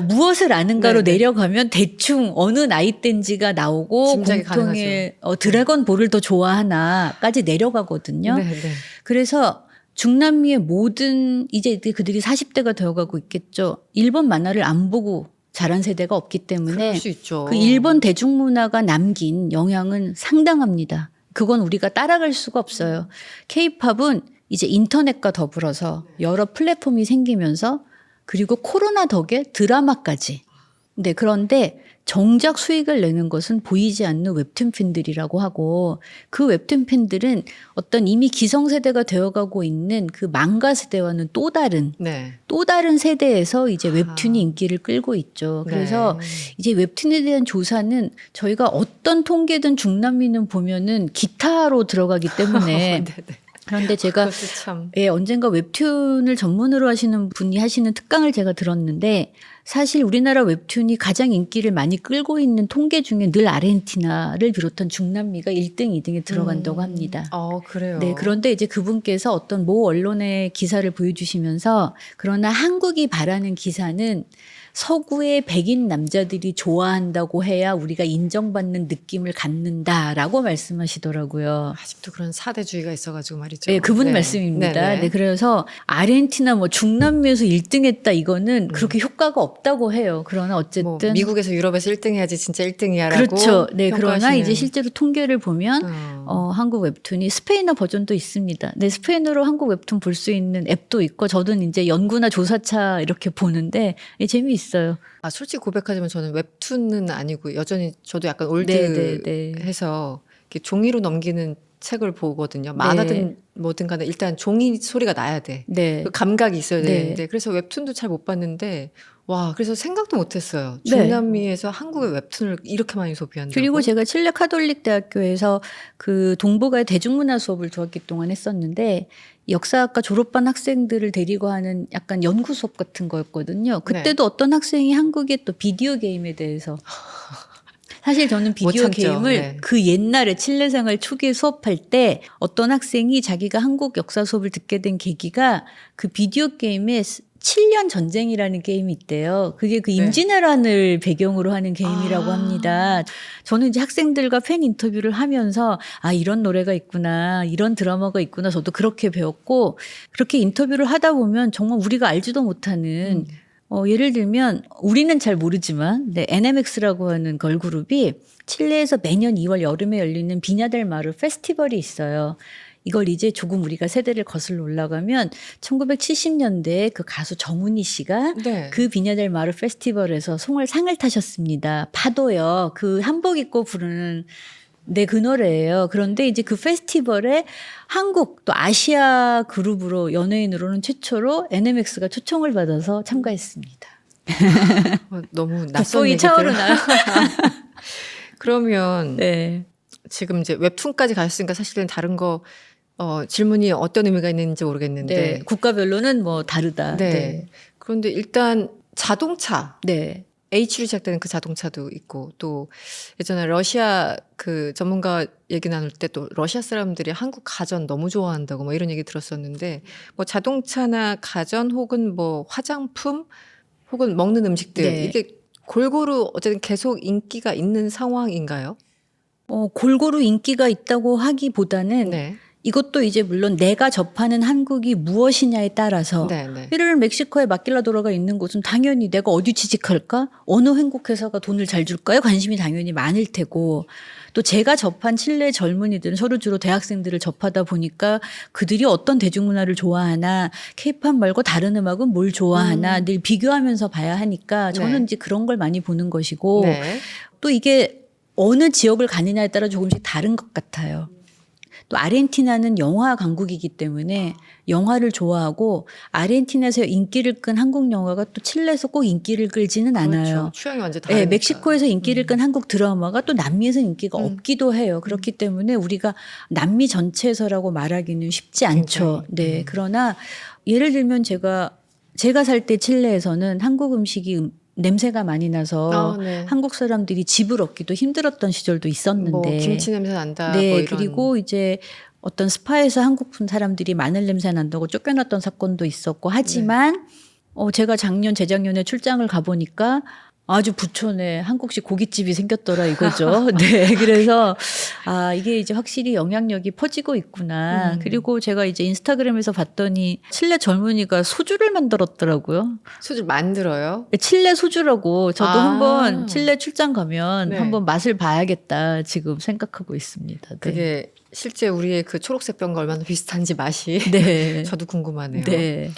무엇을 아는가로 네네. 내려가면 대충 어느 나이대인지가 나오고 짐작이 공통의 드래곤 볼을 더 좋아하나까지 내려가거든요. 네, 네. 그래서 중남미의 모든 이제 그들이 40대가 되어가고 있겠죠. 일본 만화를 안 보고 자란 세대가 없기 때문에 그럴 수 있죠. 그 일본 대중문화가 남긴 영향은 상당합니다. 그건 우리가 따라갈 수가 없어요. K-팝은 이제 인터넷과 더불어서 여러 플랫폼이 생기면서 그리고 코로나 덕에 드라마까지. 네, 그런데 정작 수익을 내는 것은 보이지 않는 웹툰 팬들이라고 하고 그 웹툰 팬들은 어떤 이미 기성세대가 되어가고 있는 그 망가 세대와는 또 다른 세대에서 이제 웹툰이 인기를 끌고 있죠. 그래서 네. 이제 웹툰에 대한 조사는 저희가 어떤 통계든 중남미는 보면은 기타로 들어가기 때문에 네, 네. 그런데 제가 그것도 참. 언젠가 웹툰을 전문으로 하시는 분이 하시는 특강을 제가 들었는데 사실 우리나라 웹툰이 가장 인기를 많이 끌고 있는 통계 중에 늘 아르헨티나를 비롯한 중남미가 1등, 2등에 들어간다고 합니다. 그래요. 네, 그런데 이제 그분께서 어떤 모 언론의 기사를 보여주시면서 그러나 한국이 바라는 기사는 서구의 백인 남자들이 좋아한다고 해야 우리가 인정받는 느낌을 갖는다라고 말씀하시더라고요. 아직도 그런 사대주의가 있어가지고 말이죠. 네, 그분 네. 말씀입니다. 네네. 네, 그래서 아르헨티나 뭐 중남미에서 1등했다 이거는 그렇게 효과가 없다고 해요. 그러나 어쨌든 뭐 미국에서 유럽에서 1등 해야지 진짜 1등이야라고. 그렇죠. 네, 그러나 평가하시는. 이제 실제로 통계를 보면 어. 한국 웹툰이 스페인어 버전도 있습니다. 네, 스페인어로 한국 웹툰 볼 수 있는 앱도 있고 저는 이제 연구나 조사차 이렇게 보는데 재미있어요. 솔직히 고백하자면 저는 웹툰은 아니고 여전히 저도 약간 네. 올드해서 이렇게 종이로 넘기는 책을 보거든요. 만화든 뭐든 간에 일단 종이 소리가 나야 돼. 네. 그 감각이 있어야 네. 되는데 그래서 웹툰도 잘 못 봤는데 와 그래서 생각도 못했어요. 네. 중남미에서 한국의 웹툰을 이렇게 많이 소비한다고. 그리고 제가 칠레 카톨릭 대학교에서 그 동북아의 대중문화 수업을 2학기 동안 했었는데 역사학과 졸업반 학생들을 데리고 하는 약간 연구 수업 같은 거였거든요. 그때도 어떤 학생이 한국의 또 비디오 게임에 대해서 사실 저는 못 비디오 참죠. 게임을 네. 그 옛날에 칠레 생활 초기에 수업할 때 어떤 학생이 자기가 한국 역사 수업을 듣게 된 계기가 그 비디오 게임에 7년 전쟁이라는 게임이 있대요. 그게 그 네. 임진왜란을 배경으로 하는 게임이라고 아. 합니다. 저는 이제 학생들과 팬 인터뷰를 하면서 아, 이런 노래가 있구나, 이런 드라마가 있구나, 저도 그렇게 배웠고, 그렇게 인터뷰를 하다 보면 정말 우리가 알지도 못하는 예를 들면 우리는 잘 모르지만 NMX라고 하는 걸그룹이 칠레에서 매년 2월 여름에 열리는 비냐델 마르 페스티벌이 있어요. 이걸 이제 조금 우리가 세대를 거슬러 올라가면 1970년대에 그 가수 정훈이 씨가 네. 그 비냐델 마르 페스티벌에서 상을 타셨습니다. 파도요. 그 한복 입고 부르는 그 노래예요. 그런데 이제 그 페스티벌에 한국 또 아시아 그룹으로 연예인으로는 최초로 NMX가 초청을 받아서 참가했습니다. 너무 낯선 국뽕이 얘기들. 차오르나요? 그러면 네. 지금 이제 웹툰까지 가셨으니까 사실은 다른 거 질문이 어떤 의미가 있는지 모르겠는데. 네. 국가별로는 뭐 다르다. 네. 네. 그런데 일단 자동차. 네. H로 시작되는 그 자동차도 있고 또 예전에 러시아 그 전문가 얘기 나눌 때 또 러시아 사람들이 한국 가전 너무 좋아한다고 뭐 이런 얘기 들었었는데 뭐 자동차나 가전 혹은 뭐 화장품 혹은 먹는 음식들 네. 이게 골고루 어쨌든 계속 인기가 있는 상황인가요? 골고루 인기가 있다고 하기보다는 네. 이것도 이제 물론 내가 접하는 한국이 무엇이냐에 따라서 네, 네. 예를 들면 멕시코에 마길라도라가 있는 곳은 당연히 내가 어디 취직할까? 어느 한국회사가 돈을 잘 줄까요? 관심이 당연히 많을 테고 또 제가 접한 칠레 젊은이들은 저도 주로 대학생들을 접하다 보니까 그들이 어떤 대중문화를 좋아하나 케이팝 말고 다른 음악은 뭘 좋아하나 늘 비교하면서 봐야 하니까 저는 네. 이제 그런 걸 많이 보는 것이고 네. 또 이게 어느 지역을 가느냐에 따라 조금씩 다른 것 같아요. 또 아르헨티나는 영화 강국이기 때문에 영화를 좋아하고 아르헨티나에서 인기를 끈 한국 영화가 또 칠레에서 꼭 인기를 끌지는 않아요. 그렇죠. 취향이 완전 다르니까. 네, 멕시코에서 인기를 끈 한국 드라마가 또 남미에서 인기가 없기도 해요. 그렇기 때문에 우리가 남미 전체에서라고 말하기는 쉽지 않죠. 굉장히. 네, 그러나 예를 들면 제가 살 때 칠레에서는 한국 음식이 냄새가 많이 나서 네. 한국 사람들이 집을 얻기도 힘들었던 시절도 있었는데 뭐 김치 냄새 난다. 네, 뭐 이런. 그리고 이제 어떤 스파에서 한국 분 사람들이 마늘 냄새 난다고 쫓겨났던 사건도 있었고 하지만 제가 재작년에 출장을 가보니까 아주 부촌에 한국식 고깃집이 생겼더라 이거죠. 네, 그래서 이게 이제 확실히 영향력이 퍼지고 있구나. 그리고 제가 이제 인스타그램에서 봤더니 칠레 젊은이가 소주를 만들었더라고요. 소주 만들어요? 칠레 소주라고 저도 한번 칠레 출장 가면 네. 한번 맛을 봐야겠다 지금 생각하고 있습니다. 네. 그게 실제 우리의 그 초록색 병과 얼마나 비슷한지 맛이 네. 저도 궁금하네요. 네.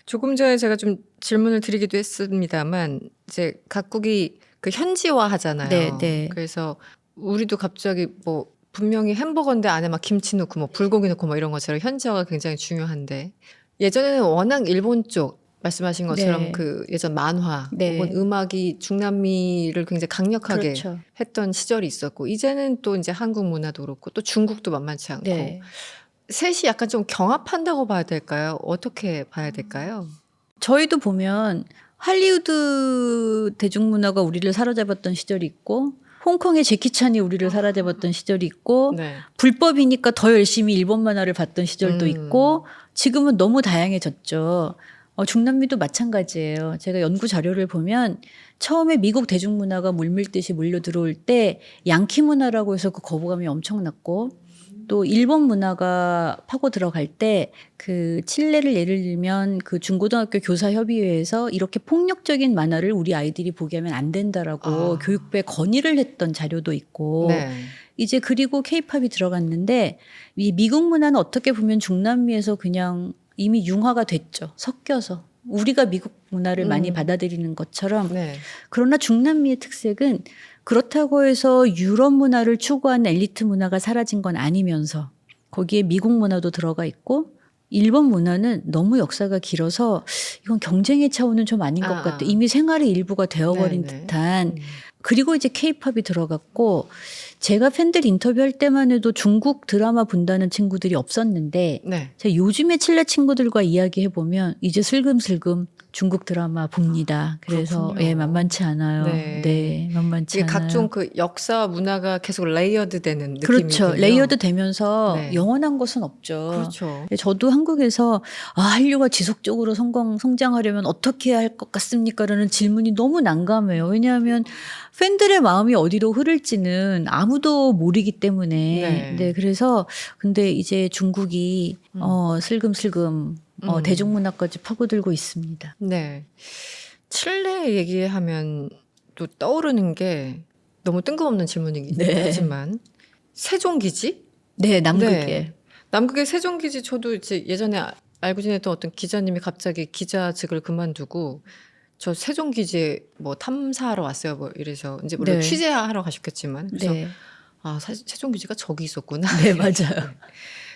조금 전에 제가 좀 질문을 드리기도 했습니다만 이제 각국이 그 현지화 하잖아요. 네, 네. 그래서 우리도 갑자기 뭐 분명히 햄버거인데 안에 막 김치 넣고 뭐 불고기 넣고 뭐 이런 것처럼 현지화가 굉장히 중요한데 예전에는 워낙 일본 쪽 말씀하신 것처럼 네. 그 예전 만화 네. 혹은 음악이 중남미를 굉장히 강력하게 그렇죠. 했던 시절이 있었고 이제는 또 이제 한국 문화도 그렇고 또 중국도 만만치 않고 네. 셋이 약간 좀 경합한다고 봐야 될까요? 어떻게 봐야 될까요? 저희도 보면 할리우드 대중문화가 우리를 사로잡았던 시절이 있고 홍콩의 제키찬이 우리를 사로잡았던 시절이 있고 네. 불법이니까 더 열심히 일본 만화를 봤던 시절도 음. 있고 지금은 너무 다양해졌죠. 중남미도 마찬가지예요. 제가 연구 자료를 보면 처음에 미국 대중문화가 물밀듯이 몰려 들어올 때 양키 문화라고 해서 그 거부감이 엄청났고 또 일본 문화가 파고 들어갈 때 그 칠레를 예를 들면 그 중고등학교 교사협의회에서 이렇게 폭력적인 만화를 우리 아이들이 보게 하면 안 된다라고 교육부에 건의를 했던 자료도 있고 네. 이제 그리고 케이팝이 들어갔는데 이 미국 문화는 어떻게 보면 중남미에서 그냥 이미 융화가 됐죠. 섞여서. 우리가 미국 문화를 많이 받아들이는 것처럼. 네. 그러나 중남미의 특색은 그렇다고 해서 유럽 문화를 추구하는 엘리트 문화가 사라진 건 아니면서 거기에 미국 문화도 들어가 있고 일본 문화는 너무 역사가 길어서 이건 경쟁의 차원은 좀 아닌 것 같아. 이미 생활의 일부가 되어버린 네네. 듯한 그리고 이제 케이팝이 들어갔고 제가 팬들 인터뷰할 때만 해도 중국 드라마 본다는 친구들이 없었는데 네. 제가 요즘에 칠레 친구들과 이야기해 보면 이제 슬금슬금 중국 드라마 봅니다. 그래서 그렇군요. 예, 만만치 않아요. 네. 네, 만만치 이게 않아요. 각종 그 역사와 문화가 계속 레이어드되는 그렇죠. 느낌이군요. 레이어드 되면서 네. 영원한 것은 없죠. 그렇죠. 저도 한국에서 한류가 지속적으로 성장하려면 어떻게 해야 할 것 같습니까? 라는 질문이 너무 난감해요. 왜냐하면 팬들의 마음이 어디로 흐를지는 아무도 모르기 때문에. 네. 네, 그래서 근데 이제 중국이 슬금슬금 대중문화까지 파고들고 있습니다. 네. 칠레 얘기하면 또 떠오르는 게 너무 뜬금없는 질문이긴 네. 하지만 세종기지? 네, 남극에. 네. 남극의 세종기지 저도 이제 예전에 알고 지냈던 어떤 기자님이 갑자기 기자직을 그만두고 저 세종기지에 뭐 탐사하러 왔어요. 뭐 이래서 이제 물론 네. 취재하러 가셨겠지만 그래서 네. 아, 사실 세종기지가 저기 있었구나. 네, 맞아요.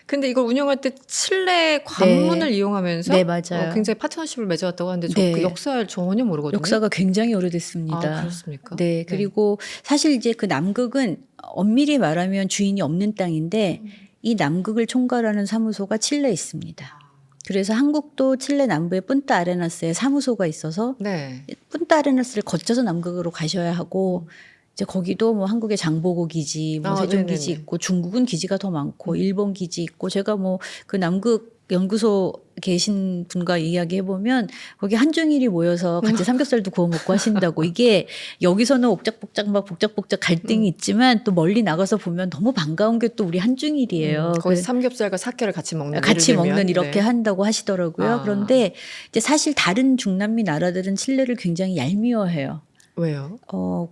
근데 이걸 운영할 때 칠레 관문을 이용하면서 네, 맞아요. 굉장히 파트너십을 맺어왔다고 하는데 저 네. 그 역사를 전혀 모르거든요. 역사가 굉장히 오래됐습니다. 아, 그렇습니까? 네, 그리고 사실 이제 그 남극은 엄밀히 말하면 주인이 없는 땅인데 이 남극을 총괄하는 사무소가 칠레에 있습니다. 그래서 한국도 칠레 남부의 푼타 아레나스에 사무소가 있어서 네. 푼타 아레나스를 거쳐서 남극으로 가셔야 하고 이제 거기도 뭐 한국의 장보고 기지, 뭐 세종 기지 네네네. 있고 중국은 기지가 더 많고 일본 기지 있고 제가 뭐 그 남극 연구소 계신 분과 이야기해 보면 거기 한중일이 모여서 같이 삼겹살도 구워 먹고 하신다고 이게 여기서는 옥작복작 막 복작복작 갈등이 있지만 또 멀리 나가서 보면 너무 반가운 게 또 우리 한중일이에요. 거기서 삼겹살과 사케를 같이 먹는 같이 예를 들면. 먹는 이렇게 네. 한다고 하시더라고요. 아. 그런데 이제 사실 다른 중남미 나라들은 칠레를 굉장히 얄미워해요. 왜요?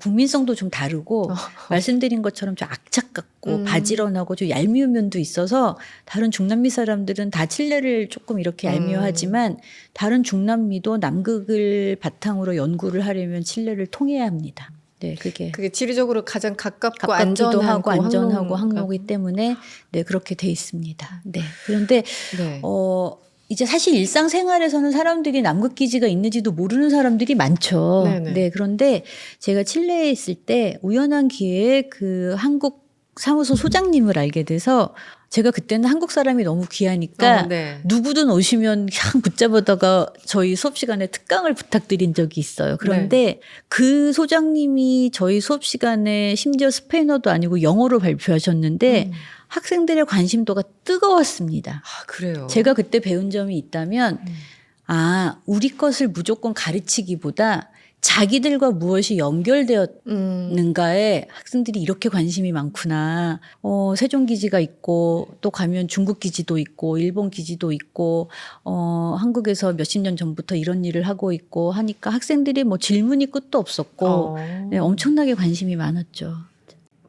국민성도 좀 다르고 말씀드린 것처럼 좀 악착 같고 바지런하고 좀 얄미운 면도 있어서 다른 중남미 사람들은 다 칠레를 조금 이렇게 얄미워하지만 다른 중남미도 남극을 바탕으로 연구를 하려면 칠레를 통해야 합니다. 네, 그게 지리적으로 가장 가깝고 가깝기도 안전한 하고 그 안전하고 항로가- 항로이기 때문에 네, 그렇게 돼 있습니다. 네. 그런데 네. 이제 사실 일상생활에서는 사람들이 남극 기지가 있는지도 모르는 사람들이 많죠. 네네. 네, 그런데 제가 칠레에 있을 때 우연한 기회에 그 한국 사무소 소장님을 알게 돼서 제가 그때는 한국 사람이 너무 귀하니까 네. 누구든 오시면 그냥 붙잡아다가 저희 수업 시간에 특강을 부탁드린 적이 있어요. 그런데 그 소장님이 저희 수업 시간에 심지어 스페인어도 아니고 영어로 발표하셨는데 학생들의 관심도가 뜨거웠습니다. 아, 그래요. 제가 그때 배운 점이 있다면 우리 것을 무조건 가르치기보다 자기들과 무엇이 연결되었는가에 학생들이 이렇게 관심이 많구나. 세종 기지가 있고 또 가면 중국 기지도 있고 일본 기지도 있고 한국에서 몇십 년 전부터 이런 일을 하고 있고 하니까 학생들이 뭐 질문이 끝도 없었고 네, 엄청나게 관심이 많았죠.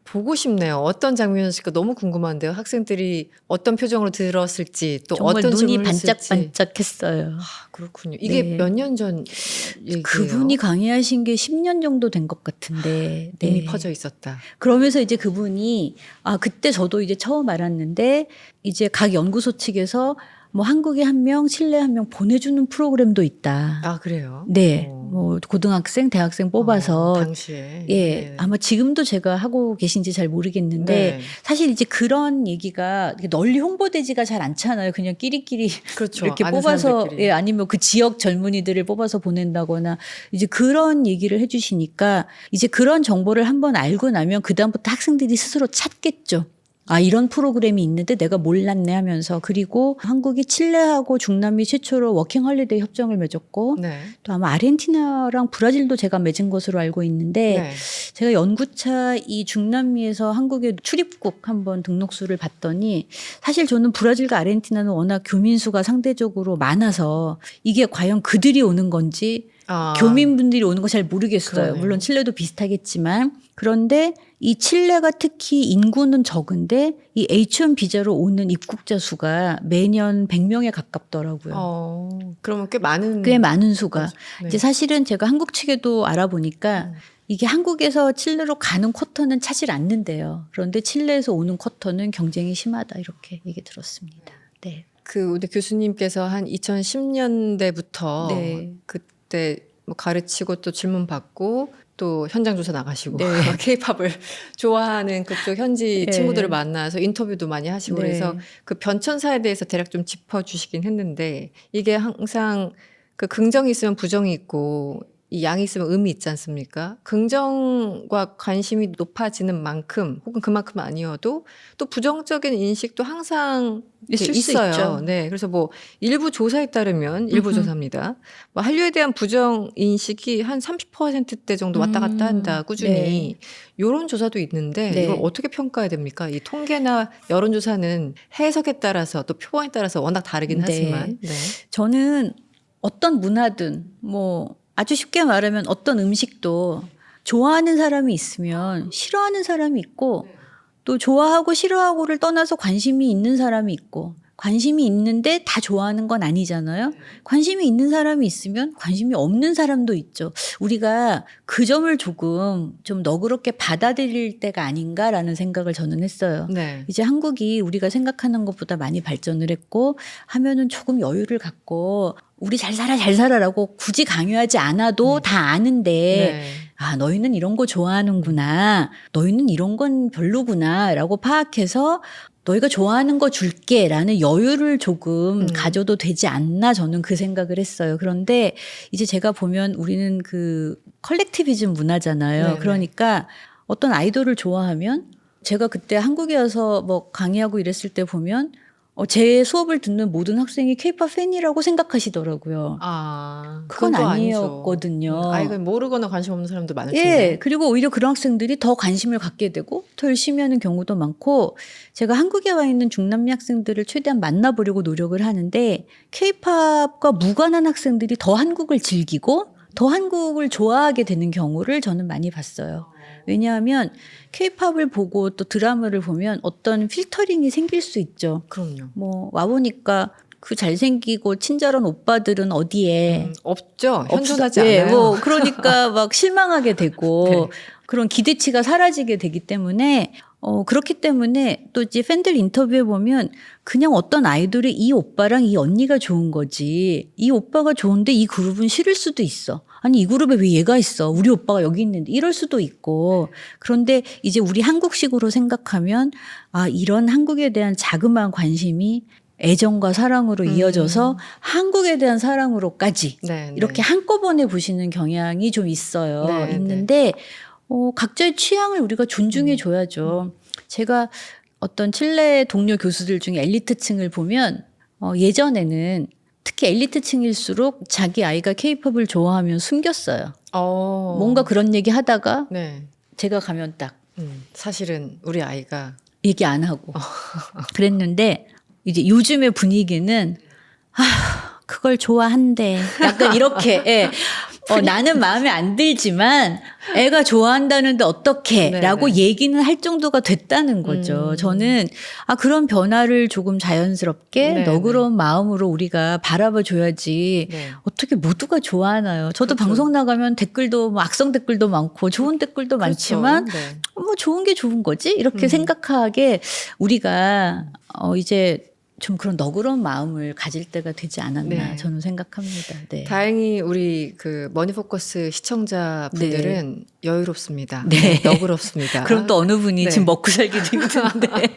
보고 싶네요. 어떤 장면이었을까 너무 궁금한데요. 학생들이 어떤 표정으로 들었을지 또 정말 어떤 눈이 질문을 했을지. 반짝반짝했어요. 아, 그렇군요. 이게 네. 몇 년 전 얘기예요? 그분이 강의하신 게 10년 정도 된 것 같은데 네. 이미 퍼져 있었다. 그러면서 이제 그분이 그때 저도 이제 처음 알았는데 이제 각 연구소 측에서 뭐 한국에 한 명, 칠레에 한 명 보내주는 프로그램도 있다. 아, 그래요? 네, 뭐 고등학생, 대학생 뽑아서 당시에. 예, 네. 아마 지금도 제가 하고 계신지 잘 모르겠는데 네. 사실 이제 그런 얘기가 이렇게 널리 홍보되지가 잘 않잖아요. 그냥 끼리끼리 그렇죠. 이렇게 아는 뽑아서 사람들끼리. 예, 아니면 그 지역 젊은이들을 뽑아서 보낸다거나 이제 그런 얘기를 해주시니까 이제 그런 정보를 한번 알고 나면 그 다음부터 학생들이 스스로 찾겠죠. 이런 프로그램이 있는데 내가 몰랐네 하면서 그리고 한국이 칠레하고 중남미 최초로 워킹 헐리데이 협정을 맺었고 네. 또 아마 아르헨티나랑 브라질도 제가 맺은 것으로 알고 있는데 네. 제가 연구차 이 중남미에서 한국의 출입국 한번 등록수를 봤더니 사실 저는 브라질과 아르헨티나는 워낙 교민수가 상대적으로 많아서 이게 과연 그들이 오는 건지 교민분들이 오는 거 잘 모르겠어요. 그러네요. 물론 칠레도 비슷하겠지만 그런데 이 칠레가 특히 인구는 적은데 이 H1 비자로 오는 입국자 수가 매년 100명에 가깝더라고요. 그러면 꽤 많은 수가. 네. 이제 사실은 제가 한국 측에도 알아보니까 이게 한국에서 칠레로 가는 쿼터는 차질 않는데요. 그런데 칠레에서 오는 쿼터는 경쟁이 심하다 이렇게 얘기 들었습니다. 네. 우리 교수님께서 한 2010년대부터 네. 그때 뭐 가르치고 또 질문 받고 또 현장 조사 나가시고 네. 케이팝을 좋아하는 그쪽 현지 네. 친구들을 만나서 인터뷰도 많이 하시고 네. 그래서 그 변천사에 대해서 대략 좀 짚어주시긴 했는데 이게 항상 그 긍정이 있으면 부정이 있고 이 양이 있으면 음이 있지 않습니까? 긍정과 관심이 높아지는 만큼 혹은 그만큼 아니어도 또 부정적인 인식도 항상 있을 수 있어요. 있죠. 네, 그래서 뭐 일부 조사에 따르면 일부 음흠. 조사입니다. 뭐 한류에 대한 부정 인식이 한 30%대 정도 왔다 갔다 한다 꾸준히 이런 조사도 있는데 네. 이걸 어떻게 평가해야 됩니까? 이 통계나 여론조사는 해석에 따라서 또 표본에 따라서 워낙 다르긴 네. 하지만 네. 저는 어떤 문화든 뭐 아주 쉽게 말하면 어떤 음식도 좋아하는 사람이 있으면 싫어하는 사람이 있고 또 좋아하고 싫어하고를 떠나서 관심이 있는 사람이 있고 관심이 있는데 다 좋아하는 건 아니잖아요. 관심이 있는 사람이 있으면 관심이 없는 사람도 있죠. 우리가 그 점을 조금 좀 너그럽게 받아들일 때가 아닌가라는 생각을 저는 했어요. 네. 이제 한국이 우리가 생각하는 것보다 많이 발전을 했고 하면은 조금 여유를 갖고 우리 잘 살아 잘 살아라고 굳이 강요하지 않아도 다 아는데 네. 아 너희는 이런 거 좋아하는구나 너희는 이런 건 별로구나라고 파악해서 너희가 좋아하는 거 줄게라는 여유를 조금 가져도 되지 않나 저는 그 생각을 했어요. 그런데 이제 제가 보면 우리는 그 컬렉티비즘 문화잖아요. 네네. 그러니까 어떤 아이돌을 좋아하면 제가 그때 한국에 와서 뭐 강의하고 이랬을 때 보면 제 수업을 듣는 모든 학생이 케이팝 팬이라고 생각하시더라고요. 아, 그건 또 아니었거든요. 아니죠. 아이가 모르거나 관심 없는 사람도 많을 예, 텐데. 그리고 오히려 그런 학생들이 더 관심을 갖게 되고 더 열심히 하는 경우도 많고 제가 한국에 와 있는 중남미 학생들을 최대한 만나보려고 노력을 하는데 케이팝과 무관한 학생들이 더 한국을 즐기고 더 한국을 좋아하게 되는 경우를 저는 많이 봤어요. 왜냐하면 케이팝을 보고 또 드라마를 보면 어떤 필터링이 생길 수 있죠. 그럼요. 뭐 와보니까 그 잘생기고 친절한 오빠들은 어디에 없죠. 현존하지 예, 않아요. 뭐 그러니까 막 실망하게 되고 네. 그런 기대치가 사라지게 되기 때문에 그렇기 때문에 또 이제 팬들 인터뷰에 보면 그냥 어떤 아이돌이 이 오빠랑 이 언니가 좋은 거지 이 오빠가 좋은데 이 그룹은 싫을 수도 있어. 아니 이 그룹에 왜 얘가 있어? 우리 오빠가 여기 있는데 이럴 수도 있고 그런데 이제 우리 한국식으로 생각하면 아 이런 한국에 대한 자그마한 관심이 애정과 사랑으로 이어져서 한국에 대한 사랑으로까지 네, 이렇게 한꺼번에 보시는 경향이 좀 있어요. 네, 있는데 각자의 취향을 우리가 존중해 줘야죠. 제가 어떤 칠레 동료 교수들 중에 엘리트층을 보면 예전에는 특히 엘리트층일수록 자기 아이가 케이팝을 좋아하면 숨겼어요. 뭔가 그런 얘기 하다가 네. 제가 가면 딱 사실은 우리 아이가 얘기 안 하고 그랬는데 이제 요즘의 분위기는 그걸 좋아한대. 약간 이렇게 예. 나는 마음에 안 들지만 애가 좋아한다는데 어떻게 네네. 라고 얘기는 할 정도가 됐다는 거죠. 저는 그런 변화를 조금 자연스럽게 네네. 너그러운 마음으로 우리가 바라봐 줘야지 네. 어떻게 모두가 좋아하나요. 저도 그렇죠. 방송 나가면 댓글도 뭐 악성 댓글도 많고 좋은 댓글도 많지만 그렇죠. 네. 뭐 좋은 게 좋은 거지 이렇게 생각하게 우리가 이제 좀 그런 너그러운 마음을 가질 때가 되지 않았나 네. 저는 생각합니다. 네. 다행히 우리 그 머니포커스 시청자분들은 여유롭습니다. 네. 너그럽습니다. 그럼 또 어느 분이 네. 지금 먹고 살기도 힘든데. 네.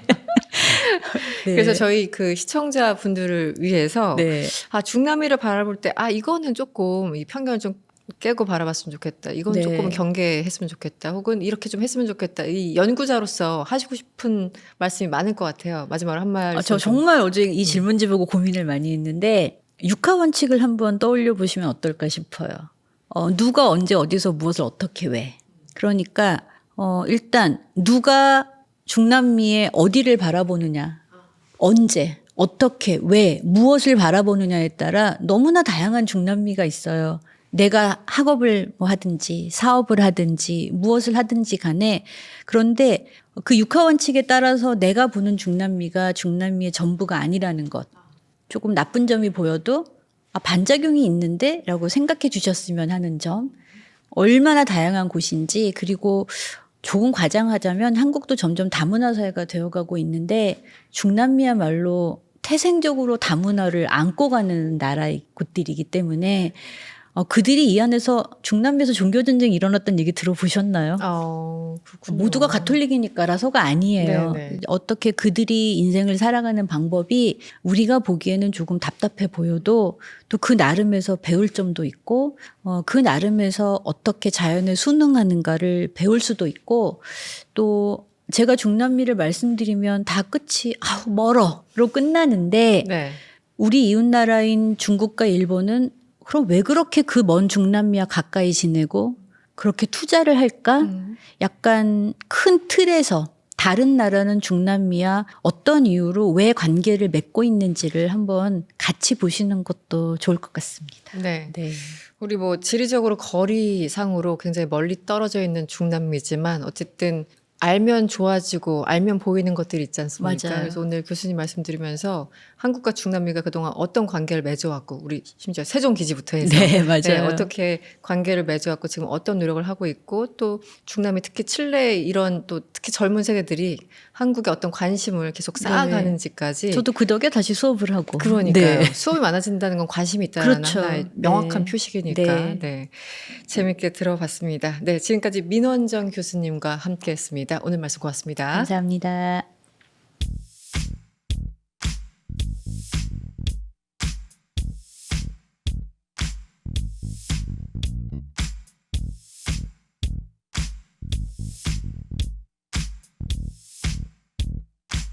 그래서 저희 그 시청자분들을 위해서 네. 중남미를 바라볼 때 이거는 조금 이 편견을 좀 깨고 바라봤으면 좋겠다. 이건 네. 조금 경계했으면 좋겠다. 혹은 이렇게 좀 했으면 좋겠다. 이 연구자로서 하시고 싶은 말씀이 많을 것 같아요. 마지막으로 한 말씀. 저 정말 어제 이 질문지 보고 고민을 많이 했는데 육하 원칙을 한번 떠올려 보시면 어떨까 싶어요. 누가 언제 어디서 무엇을 어떻게 왜. 그러니까 일단 누가 중남미의 어디를 바라보느냐. 언제 어떻게 왜 무엇을 바라보느냐에 따라 너무나 다양한 중남미가 있어요. 내가 학업을 뭐 하든지 사업을 하든지 무엇을 하든지 간에 그런데 그 육하 원칙에 따라서 내가 보는 중남미가 중남미의 전부가 아니라는 것. 조금 나쁜 점이 보여도 반작용이 있는데 라고 생각해 주셨으면 하는 점. 얼마나 다양한 곳인지 그리고 조금 과장하자면 한국도 점점 다문화 사회가 되어가고 있는데 중남미야말로 태생적으로 다문화를 안고 가는 나라의 곳들이기 때문에 그들이 이 안에서 중남미에서 종교 전쟁이 일어났다는 얘기 들어보셨나요? 그렇군요. 모두가 가톨릭이니까라서가 아니에요. 네네. 어떻게 그들이 인생을 살아가는 방법이 우리가 보기에는 조금 답답해 보여도 또 그 나름에서 배울 점도 있고 그 나름에서 어떻게 자연에 순응하는가를 배울 수도 있고 또 제가 중남미를 말씀드리면 다 끝이 멀어로 끝나는데 네. 우리 이웃나라인 중국과 일본은 그럼 왜 그렇게 그 먼 중남미와 가까이 지내고 그렇게 투자를 할까? 약간 큰 틀에서 다른 나라는 중남미와 어떤 이유로 왜 관계를 맺고 있는지를 한번 같이 보시는 것도 좋을 것 같습니다. 네. 네. 우리 뭐 지리적으로 거리상으로 굉장히 멀리 떨어져 있는 중남미지만 어쨌든 알면 좋아지고 알면 보이는 것들이 있지 않습니까? 맞아요. 그래서 오늘 교수님 말씀 들으면서 한국과 중남미가 그동안 어떤 관계를 맺어왔고 우리 심지어 세종기지부터 해서 네, 맞아요. 어떻게 관계를 맺어왔고 지금 어떤 노력을 하고 있고 또 중남미 특히 칠레 이런 또 특히 젊은 세대들이 한국에 어떤 관심을 계속 쌓아가는지까지 저도 그 덕에 다시 수업을 하고. 그러니까요. 네. 수업이 많아진다는 건 관심이 있다는 그렇죠. 하나의 명확한 네. 표식이니까. 네. 네. 재밌게 들어봤습니다. 네. 지금까지 민원정 교수님과 함께 했습니다. 오늘 말씀 고맙습니다. 감사합니다.